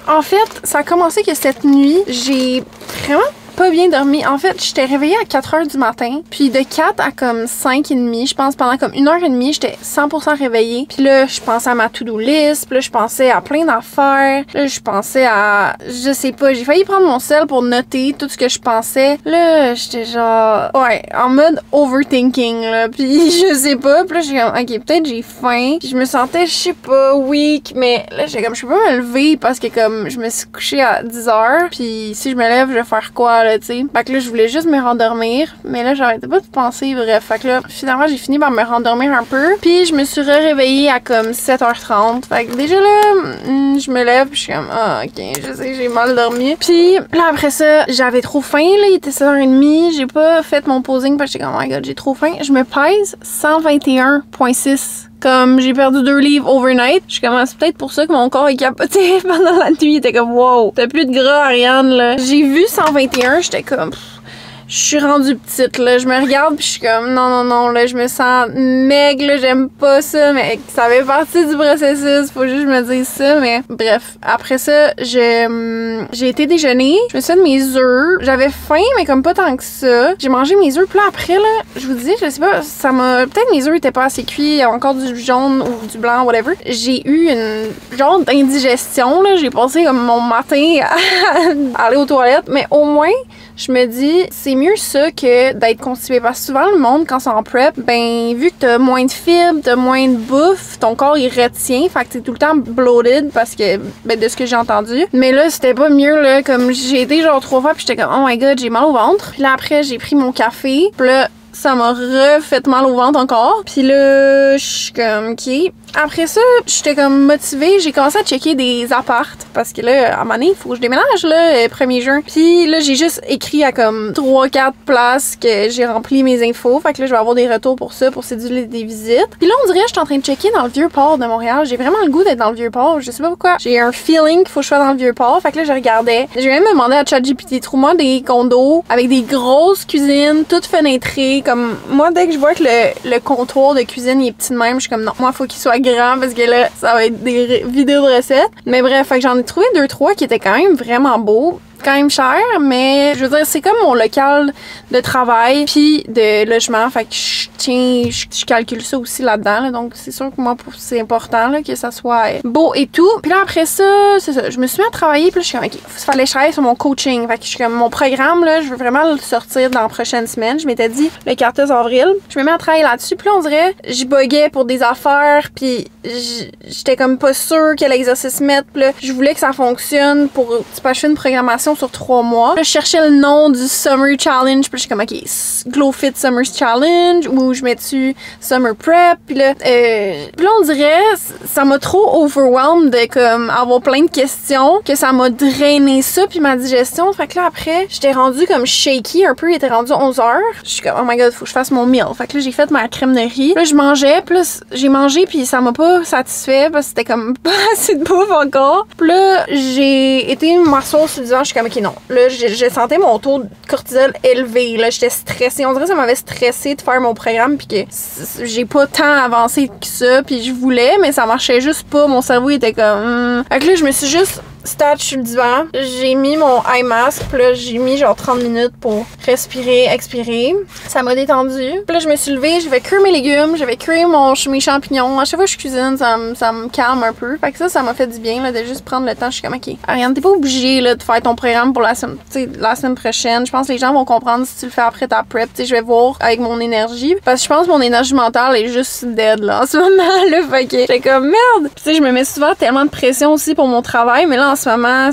En fait, ça a commencé que cette nuit, j'ai vraiment pas bien dormi. En fait, j'étais réveillée à 4h du matin. Puis de 4 à comme 5h30, je pense, pendant comme 1h30, j'étais 100% réveillée. Puis là, je pensais à ma to-do list. Puis là, je pensais à plein d'affaires. Là, je pensais à... Je sais pas, j'ai failli prendre mon sel pour noter tout ce que je pensais. Là, j'étais genre... Ouais, en mode overthinking, là. Puis je sais pas. Puis là, j'ai comme... Ok, peut-être j'ai faim. Puis je me sentais, je sais pas, weak. Mais là, j'étais comme... Je peux pas me lever parce que comme... Je me suis couchée à 10h. Puis si je me lève, je vais faire quoi? Là, t'sais. Fait que là, je voulais juste me rendormir, mais là, j'arrêtais pas de penser, bref. Fait que là, finalement, j'ai fini par me rendormir un peu, puis je me suis réveillée à comme 7h30. Fait que déjà là, je me lève, puis je suis comme, ah, ok, je sais, j'ai mal dormi. Puis là, après ça, j'avais trop faim, là, il était 7h30, j'ai pas fait mon posing parce que j'étais comme, oh my god, j'ai trop faim. Je me pèse 121,6. Comme j'ai perdu 2 livres overnight. Je commence peut-être pour ça que mon corps est capoté pendant la nuit. Il était comme wow, t'as plus de gras, Ariane là. J'ai vu 121, j'étais comme je suis rendue petite là, je me regarde puis je suis comme non là, je me sens maigre là, j'aime pas ça, mais ça fait partie du processus, faut juste que je me dise ça, mais bref, après ça, j'ai été déjeuner, je me suis fait mes œufs, j'avais faim mais comme pas tant que ça, j'ai mangé mes œufs, puis là après là, je vous dis, je sais pas, ça m'a, peut-être mes œufs étaient pas assez cuits, il y a encore du jaune ou du blanc, whatever, j'ai eu une genre d'indigestion là, j'ai passé comme mon matin à aller aux toilettes, mais au moins je me dis, c'est mieux ça que d'être constipé. Parce que souvent, le monde, quand c'est en prep, ben, vu que t'as moins de fibres, t'as moins de bouffe, ton corps, il retient. Fait que t'es tout le temps bloated parce que, ben, de ce que j'ai entendu. Mais là, c'était pas mieux, là. Comme j'ai été genre 3 fois, puis j'étais comme, oh my god, j'ai mal au ventre. Puis là, après, j'ai pris mon café. Puis là, ça m'a refait mal au ventre encore. Puis là, je suis comme, ok. Après ça, j'étais comme motivée. J'ai commencé à checker des appartes. Parce que là, à un moment donné, il faut que je déménage, là, 1er juin. Puis là, j'ai juste écrit à comme 3-4 places que j'ai rempli mes infos. Fait que là, je vais avoir des retours pour ça, pour céduler des visites. Puis là, on dirait que je suis en train de checker dans le Vieux-Port de Montréal. J'ai vraiment le goût d'être dans le Vieux-Port. Je sais pas pourquoi. J'ai un feeling qu'il faut que je sois dans le Vieux-Port. Fait que là, je regardais. J'ai même demandé à ChatGPT, trouve-moi des condos avec des grosses cuisines, toutes fenêtrées. Comme moi, dès que je vois que le comptoir de cuisine il est petit de même, je suis comme non, moi, faut qu'il soit grand parce que là, ça va être des vidéos de recettes. Mais bref, fait que j'en ai trouvé 2-3 qui étaient quand même vraiment beaux. Quand même cher, mais je veux dire, c'est comme mon local de travail puis de logement, fait que je calcule ça aussi là-dedans, là, donc c'est sûr que moi, c'est important là, que ça soit beau et tout. Puis là, après ça, c'est ça, je me suis mis à travailler, puis là, je suis comme, ok, il fallait que je travaille sur mon coaching, fait que je suis comme, mon programme, là, je veux vraiment le sortir dans la prochaine semaine, je m'étais dit le 14 avril, je me mets à travailler là-dessus, puis là, on dirait, j'y buguais pour des affaires, puis j'étais comme pas sûre que l'exercice mette, puis là, je voulais que ça fonctionne pour, tu sais, je fais une programmation sur 3 mois. Là, je cherchais le nom du Summer Challenge. Puis je suis comme, OK, Glow Fit Summer Challenge ou je mets dessus Summer Prep. Puis là, on dirait, ça m'a trop overwhelmed de comme avoir plein de questions que ça m'a drainé ça puis ma digestion. Fait que là, après, j'étais rendue comme shaky un peu. Il était rendu 11h. Je suis comme, oh my god, faut que je fasse mon meal. Fait que là, j'ai fait ma crème de riz. Là, je mangeais. Plus j'ai mangé puis ça m'a pas satisfait parce que c'était comme pas assez de bouffe encore. Puis là, j'ai été m'asseoir sur le divan. Je suis comme, ok, non. Là, je sentais mon taux de cortisol élevé. Là, j'étais stressée. On dirait que ça m'avait stressée de faire mon programme puis que j'ai pas tant avancé que ça puis je voulais, mais ça marchait juste pas. Mon cerveau était comme... Fait que là, je me suis juste stat sur le divan. J'ai mis mon eye mask. Puis là, j'ai mis genre 30 minutes pour respirer, expirer. Ça m'a détendu. Puis là, je me suis levée. J'ai fait cuire mes légumes. J'avais cuire mes champignons. À chaque fois que je cuisine, ça me calme un peu. Fait que ça m'a fait du bien là, de juste prendre le temps. Je suis comme, ok, Ariane, t'es pas obligée là, de faire ton programme pour la semaine prochaine. Je pense que les gens vont comprendre si tu le fais après ta prep. T'sais, je vais voir avec mon énergie. Parce que je pense que mon énergie mentale est juste dead là en ce moment. Là, fait que j'étais comme, merde. Puis tu sais, je me mets souvent tellement de pression aussi pour mon travail. Mais là, en ce moment,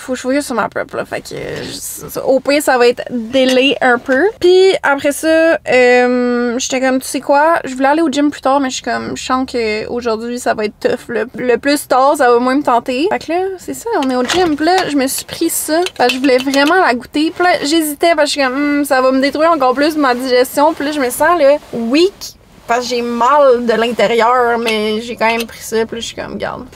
faut que je focus sur ma prep là. Fait que au pire, ça va être délai un peu. Puis après ça, j'étais comme, tu sais quoi, je voulais aller au gym plus tard, mais je suis comme, je sens qu'aujourd'hui, ça va être tough. Là. Le plus tard, ça va moins me tenter. Fait que là, c'est ça, on est au gym. Puis là, je me suis pris ça. Parce que je voulais vraiment la goûter. Puis là, j'hésitais parce que je suis comme, ça va me détruire encore plus ma digestion. Puis là, je me sens là, weak. Parce que j'ai mal de l'intérieur, mais j'ai quand même pris ça. Puis là, je suis comme, regarde.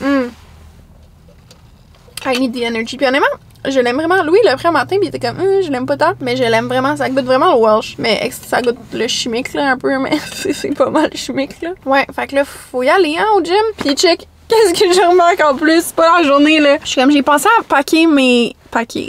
I need the energy. Puis honnêtement, je l'aime vraiment. Louis l'a pris un matin, puis il était comme, je l'aime pas tant, mais je l'aime vraiment. Ça goûte vraiment le Welsh. Mais ça goûte le chimique, là, un peu, mais c'est pas mal chimique, là. Ouais, fait que là, faut y aller, hein, au gym. Puis check, qu'est-ce que je remarque en plus? C'est pas la journée, là. Je suis comme, j'ai pensé à packer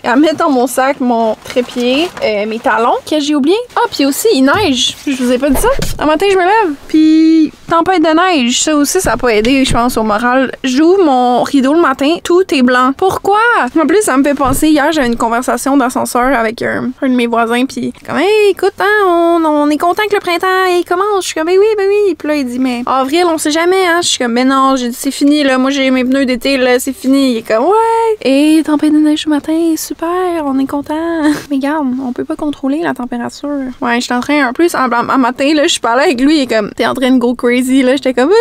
à mettre dans mon sac mon trépied, mes talons que j'ai oublié. Ah, puis aussi, il neige. Je vous ai pas dit ça. Un matin, je me lève, puis tempête de neige. Ça aussi, ça a pas aidé, je pense, au moral. J'ouvre mon rideau le matin, tout est blanc. Pourquoi? En plus, ça me fait penser, hier, j'avais une conversation d'ascenseur avec un de mes voisins, puis comme, hey, écoute, hein, on est content que le printemps, il commence. Je suis comme, ben oui. Puis là, il dit, mais avril, on sait jamais, hein. Je suis comme, ben non, j'ai dit, c'est fini, là. Moi, j'ai mes pneus d'été, là, c'est fini. Il est comme, ouais. Et tempête de neige ce matin. Super, on est content. Mais regarde, on peut pas contrôler la température. Ouais, j'étais en train, en plus, un matin, là, je parlais avec lui, il est comme, t'es en train de go crazy, là, j'étais comme,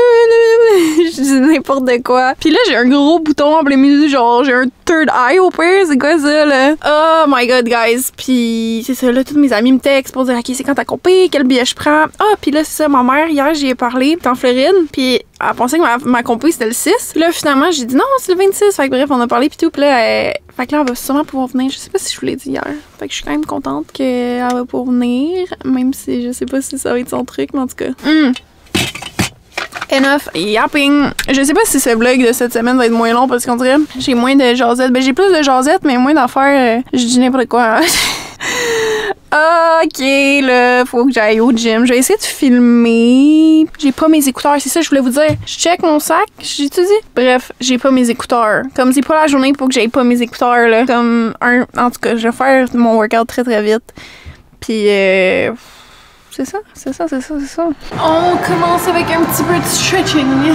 je dis n'importe quoi. Puis là, j'ai un gros bouton en plein milieu, genre, j'ai un third eye au pire, c'est quoi ça, là? Oh my god, guys. Puis c'est ça, là, tous mes amis me textent pour dire, ok, c'est quand t'as compé, quel billet je prends. Ah, puis là, c'est ça, ma mère, hier, j'y ai parlé, t'es en Floride, puis elle pensait que ma compé, c'était le 6. Puis là, finalement, j'ai dit, non, c'est le 26. Fait que bref, on a parlé, puis tout, puis là, fait que là, elle va sûrement pouvoir venir. Je sais pas si je vous l'ai dit hier. Fait que je suis quand même contente qu'elle va pouvoir venir, même si je sais pas si ça va être son truc, mais en tout cas. Enough yapping. Je sais pas si ce vlog de cette semaine va être moins long parce qu'on dirait j'ai moins de jasettes. Ben j'ai plus de jasettes, mais moins d'affaires. Je dis n'importe quoi. Ok, là, faut que j'aille au gym. Je vais essayer de filmer. J'ai pas mes écouteurs, c'est ça que je voulais vous dire. Je check mon sac, j'ai-tu dit? Bref, j'ai pas mes écouteurs. Comme c'est pas la journée pour que j'aille pas mes écouteurs, là. En tout cas, je vais faire mon workout très très vite. Puis, c'est ça. On commence avec un petit peu de stretching.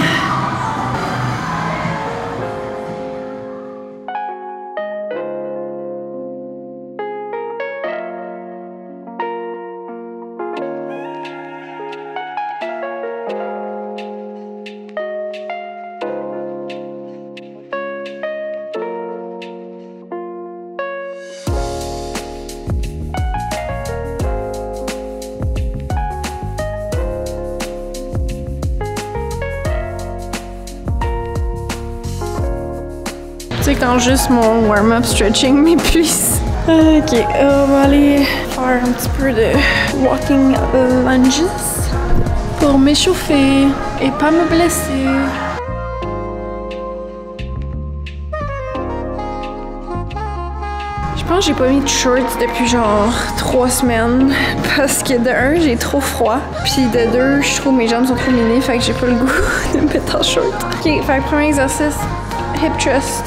Quand juste mon warm-up stretching m'épuise. Ok, on va aller faire un petit peu de walking lunges pour m'échauffer et pas me blesser. Je pense que j'ai pas mis de shorts depuis genre 3 semaines parce que de 1, j'ai trop froid, puis de 2, je trouve mes jambes sont trop minées, fait que j'ai pas le goût de me mettre en short. Ok, fait que premier exercice, hip thrust.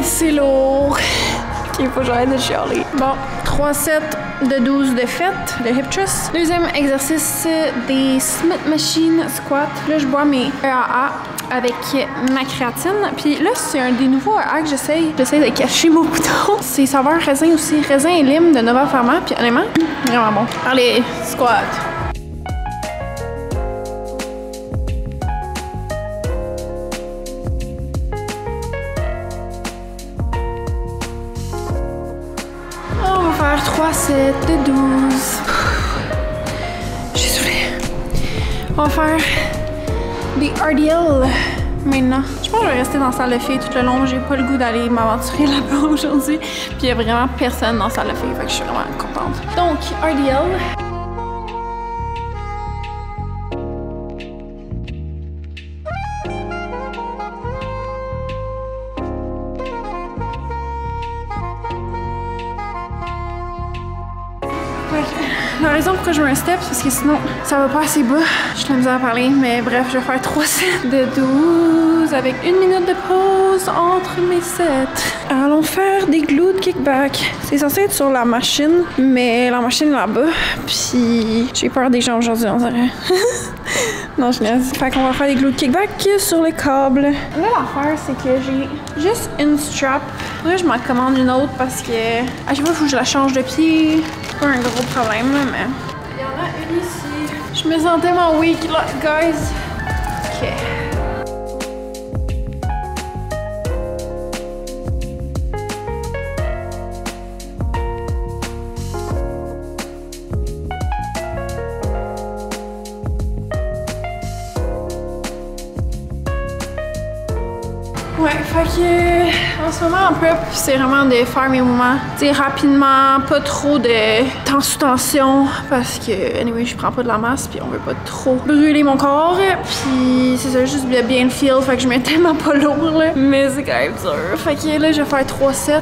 C'est lourd. Ok, faut que j'arrête de chialer. Bon, 3 sets de 12 de fête, de hip thrust. Deuxième exercice, des Smith Machine Squat. Là, je bois mes EAA avec ma créatine. Puis là, c'est un des nouveaux EAA que j'essaye de cacher mon bouton. C'est saveur raisin aussi. Raisin et lime de Nova Pharma. Puis honnêtement, vraiment bon. Allez, squat. Faire 3 sets de 12. J'ai soufflé. On va faire des RDL maintenant. Je pense que je vais rester dans la salle de filles tout le long. J'ai pas le goût d'aller m'aventurer là-bas aujourd'hui. Puis il y a vraiment personne dans la salle de filles. Fait que je suis vraiment contente. Donc, RDL. La raison pourquoi je mets un step, c'est parce que sinon, ça va pas assez bas. Je suis misère à parler, mais bref, je vais faire 3 sets de 12 avec 1 minute de pause entre mes sets. Allons faire des glutes kickback. C'est censé être sur la machine, mais la machine est là-bas. Puis j'ai peur des gens aujourd'hui, on dirait. Non, je niaise. Fait qu'on va faire des glutes kickback sur les câbles. Là, l'affaire, c'est que j'ai juste une strap. Là, je m'en commande une autre parce que à chaque fois, il faut que je la change de pied. C'est pas un gros problème, là, mais... Il y en a une ici. Je me sens tellement weak, là, guys. OK. En ce moment, en prep, c'est vraiment de faire mes mouvements, tu sais, rapidement, pas trop de sous tension, parce que, anyway, je prends pas de la masse, puis on veut pas trop brûler mon corps, puis c'est ça, juste bien le feel, fait que je mets tellement pas lourd, là, mais c'est quand même dur. Fait que là, je vais faire 3 sets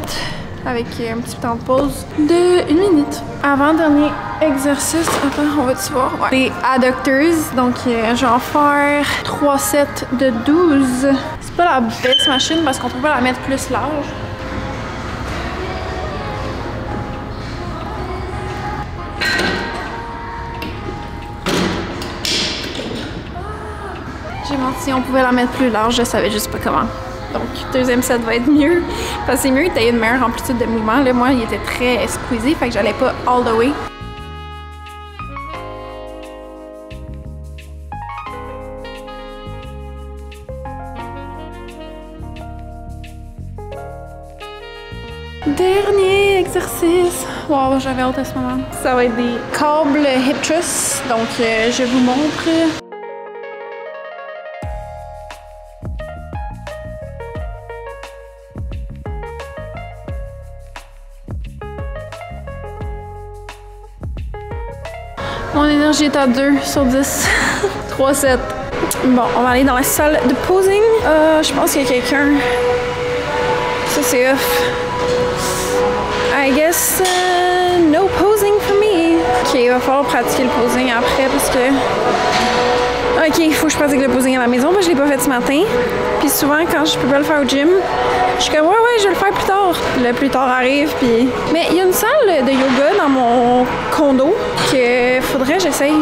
avec un petit temps de pause de 1 minute. Avant-dernier exercice, attends, on va-tu voir? Ouais. Les adductors, donc je vais en faire 3 sets de 12. C'est pas la best machine parce qu'on peut pas la mettre plus large. J'ai menti, on pouvait la mettre plus large, je savais juste pas comment. Donc, deuxième set va être mieux. Parce que c'est mieux, t'as une meilleure amplitude de mouvement. Là, moi, il était très squeezé, fait que j'allais pas all the way. Dernier exercice. Wow, j'avais hâte à ce moment. Ça va être des câbles hip thrust. Donc, je vous montre. Mon énergie est à 2 sur 10. 3 sets. Bon, on va aller dans la salle de posing. Je pense qu'il y a quelqu'un. Ça, c'est off. I guess no posing for me. Ok, il va falloir pratiquer le posing après parce que... Ok, il faut que je pratique le posing à la maison parce que je l'ai pas fait ce matin. Puis souvent, quand je peux pas le faire au gym, je suis comme ouais, je vais le faire plus tard. Le plus tard arrive, puis... Mais il y a une salle de yoga dans mon condo que faudrait que j'essaye.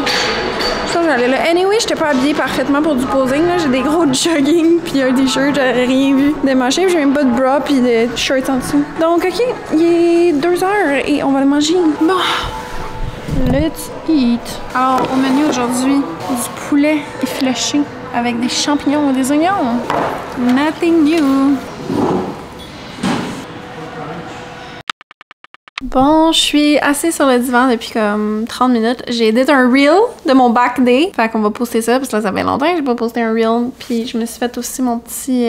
Je pense que j'allais là. Anyway, j'étais pas habillée parfaitement pour du posing. J'ai des gros jogging puis un t-shirt, j'aurais rien vu de machin. J'ai même pas de bras puis de shirt en dessous. Donc, ok, il est 2 heures et on va le manger. Bon, let's eat. Alors, au menu aujourd'hui, du poulet effiloché avec des champignons et des oignons. Nothing new. Bon, je suis assise sur le divan depuis comme 30 minutes. J'ai édité un reel de mon back day. Fait qu'on va poster ça parce que là, ça fait longtemps que j'ai pas posté un reel. Puis je me suis fait aussi mon petit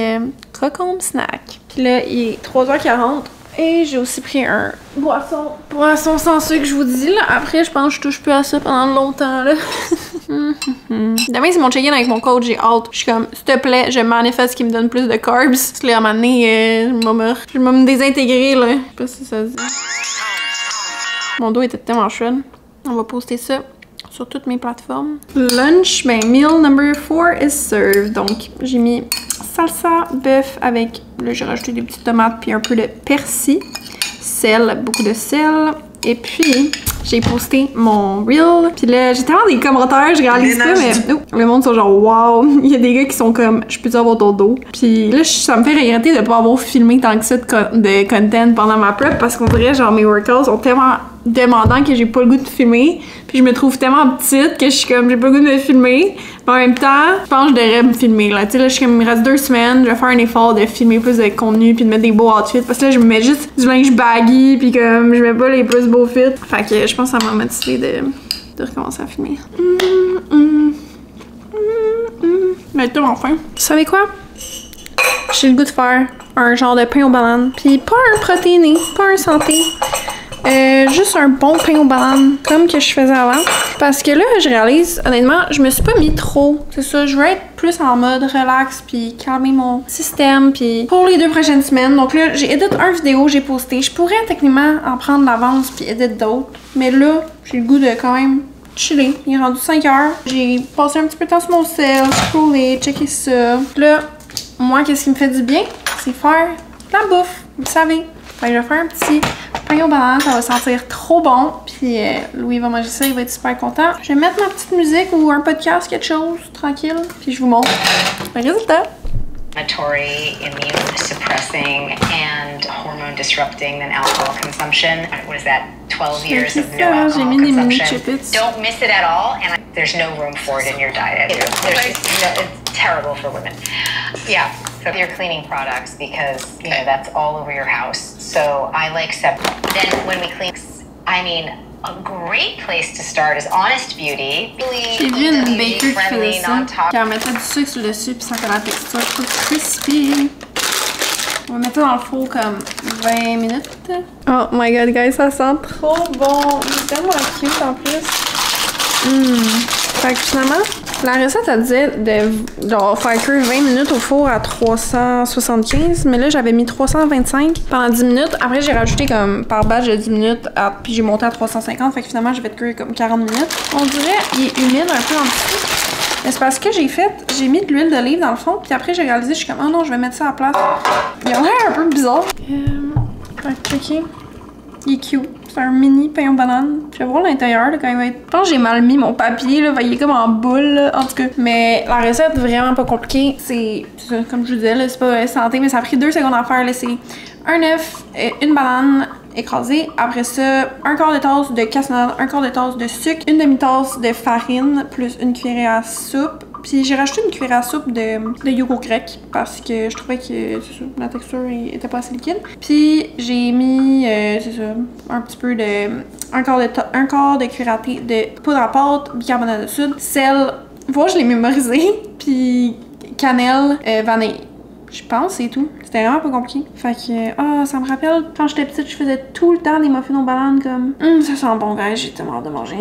crocombe snack. Puis là, il est 3h40. Et j'ai aussi pris un boisson sans sucre, je vous dis. Là. Après, je pense que je touche plus à ça pendant longtemps. Là. Demain, c'est mon check-in avec mon coach. J'ai hâte. Je suis comme, s'il te plaît, je manifeste qu'il me donne plus de carbs. Parce que là, à un moment donné, je vais me désintégrer. Là. Je sais pas si ça se dit. Mon dos était tellement chouette. On va poster ça sur toutes mes plateformes. Lunch, ben, meal number 4 is served. Donc, j'ai mis salsa bœuf avec, là, j'ai rajouté des petites tomates puis un peu de persil. Sel, beaucoup de sel. Et puis, j'ai posté mon reel. Puis là, j'ai tellement des commentaires, je réalise pas, mais le monde sont genre wow. Il y a des gars qui sont comme, je peux avoir ton dos. Puis là, ça me fait regretter de pas avoir filmé tant que ça de content pendant ma prep parce qu'on dirait genre mes workouts sont tellement demandants que j'ai pas le goût de filmer. Puis je me trouve tellement petite que je suis comme, j'ai pas le goût de me filmer. Mais en même temps, je pense que je devrais me filmer. Là, tu sais, là, je suis comme, il me reste 2 semaines, je vais faire un effort de filmer plus de contenu puis de mettre des beaux outfits. Parce que là, je me mets juste du linge baggy puis comme, je mets pas les plus beaux fits. Fait que je pense que ça m'a motivé de recommencer à filmer. Mais tellement faim. Vous savez quoi? J'ai le goût de faire un genre de pain aux bananes. Puis pas un protéiné, pas un santé. Juste un bon pain aux bananes, comme que je faisais avant. Parce que là, je réalise, honnêtement, je me suis pas mis trop. C'est ça, je veux être plus en mode relax, puis calmer mon système, puis pour les 2 prochaines semaines. Donc là, j'ai édité une vidéo, j'ai posté. Je pourrais techniquement en prendre l'avance, puis éditer d'autres. Mais là, j'ai le goût de quand même chiller. Il est rendu 5 heures. J'ai passé un petit peu de temps sur mon cell, scroller, checker ça. Là, moi, qu'est-ce qui me fait du bien? C'est faire de la bouffe, vous savez. Fait que je vais faire un petit pain aux bananes, ça va sentir trop bon. Puis Louis va manger ça, il va être super content. Je vais mettre ma petite musique ou un podcast, quelque chose, tranquille. Puis je vous montre le résultat. Immune suppressing and hormone disrupting than alcohol consumption. What is that? 12 years of no alcohol consumption. Don't miss it at all, and there's no room for it in your diet. It's terrible for women. Yeah. So your cleaning products, because you know that's all over your house. So I like separate. Then when we clean, I mean, a great place to start is Honest Beauty. J'ai vu une baker qui faisait ça, qui en mettait du sucre sur le dessus puis ça fait la texture toute crispy. On va mettre ça dans le four comme 20 minutes. Oh my god, guys, ça sent trop bon. Il est tellement cute en plus. Fait que finalement, la recette, elle disait de genre, faire cuire 20 minutes au four à 375, mais là, j'avais mis 325 pendant 10 minutes. Après, j'ai rajouté comme par batch de 10 minutes, puis j'ai monté à 350, fait que finalement, j'ai fait cuire comme 40 minutes. On dirait qu'il est humide un peu en dessous. Mais c'est parce que j'ai mis de l'huile d'olive dans le fond, puis après, j'ai réalisé, je suis comme, oh non, je vais mettre ça à plat. Il a l'air un peu bizarre. Fait que, checker. Il est cute. C'est un mini pain aux bananes. Je vais voir l'intérieur quand il va être. Je pense que j'ai mal mis mon papier, là. Il est comme en boule, là. En tout cas. Mais la recette, vraiment pas compliquée. C'est comme je vous disais, là, c'est pas santé, mais ça a pris 2 secondes à faire, là. C'est un œuf, une banane écrasée. Après ça, un quart de tasse de cassonade, un quart de tasse de sucre, une demi-tasse de farine, plus une cuillerée à soupe. Puis j'ai rajouté une cuillère à soupe de yogourt grec parce que je trouvais que la texture était pas assez liquide. Puis j'ai mis c'est ça, un petit peu de un quart de cuillère à thé de poudre à pâte, bicarbonate de soude, sel. Voilà, je l'ai mémorisé. Puis cannelle, vanille. Je pense c'est tout. C'était vraiment pas compliqué. Fait que, ça me rappelle quand j'étais petite, je faisais tout le temps des muffins aux bananes comme. Ça sent bon, gars, j'ai tellement hâte de manger.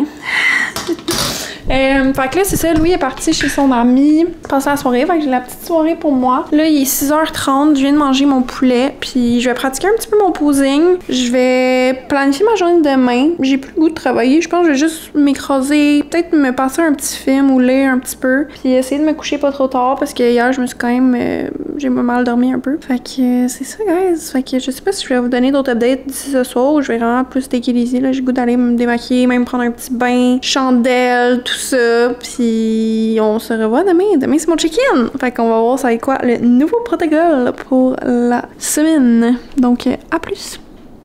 Fait que là, c'est ça, Louis est parti chez son ami passer la soirée, fait que j'ai la petite soirée pour moi. Là, il est 6h30, je viens de manger mon poulet, puis je vais pratiquer un petit peu mon posing. Je vais planifier ma journée de demain. J'ai plus le goût de travailler, je pense que je vais juste m'écraser, peut-être me passer un petit film ou lire un petit peu, puis essayer de me coucher pas trop tard, parce que hier, je me suis quand même... j'ai mal dormi un peu. Fait que c'est ça, guys. Fait que je sais pas si je vais vous donner d'autres updates d'ici ce soir ou je vais vraiment plus take it easy, là. J'ai le goût d'aller me démaquiller, même prendre un petit bain, chandelle, tout ça, puis on se revoit demain. Demain, c'est mon check-in. Fait qu'on va voir ça va être quoi le nouveau protocole pour la semaine. Donc, à plus!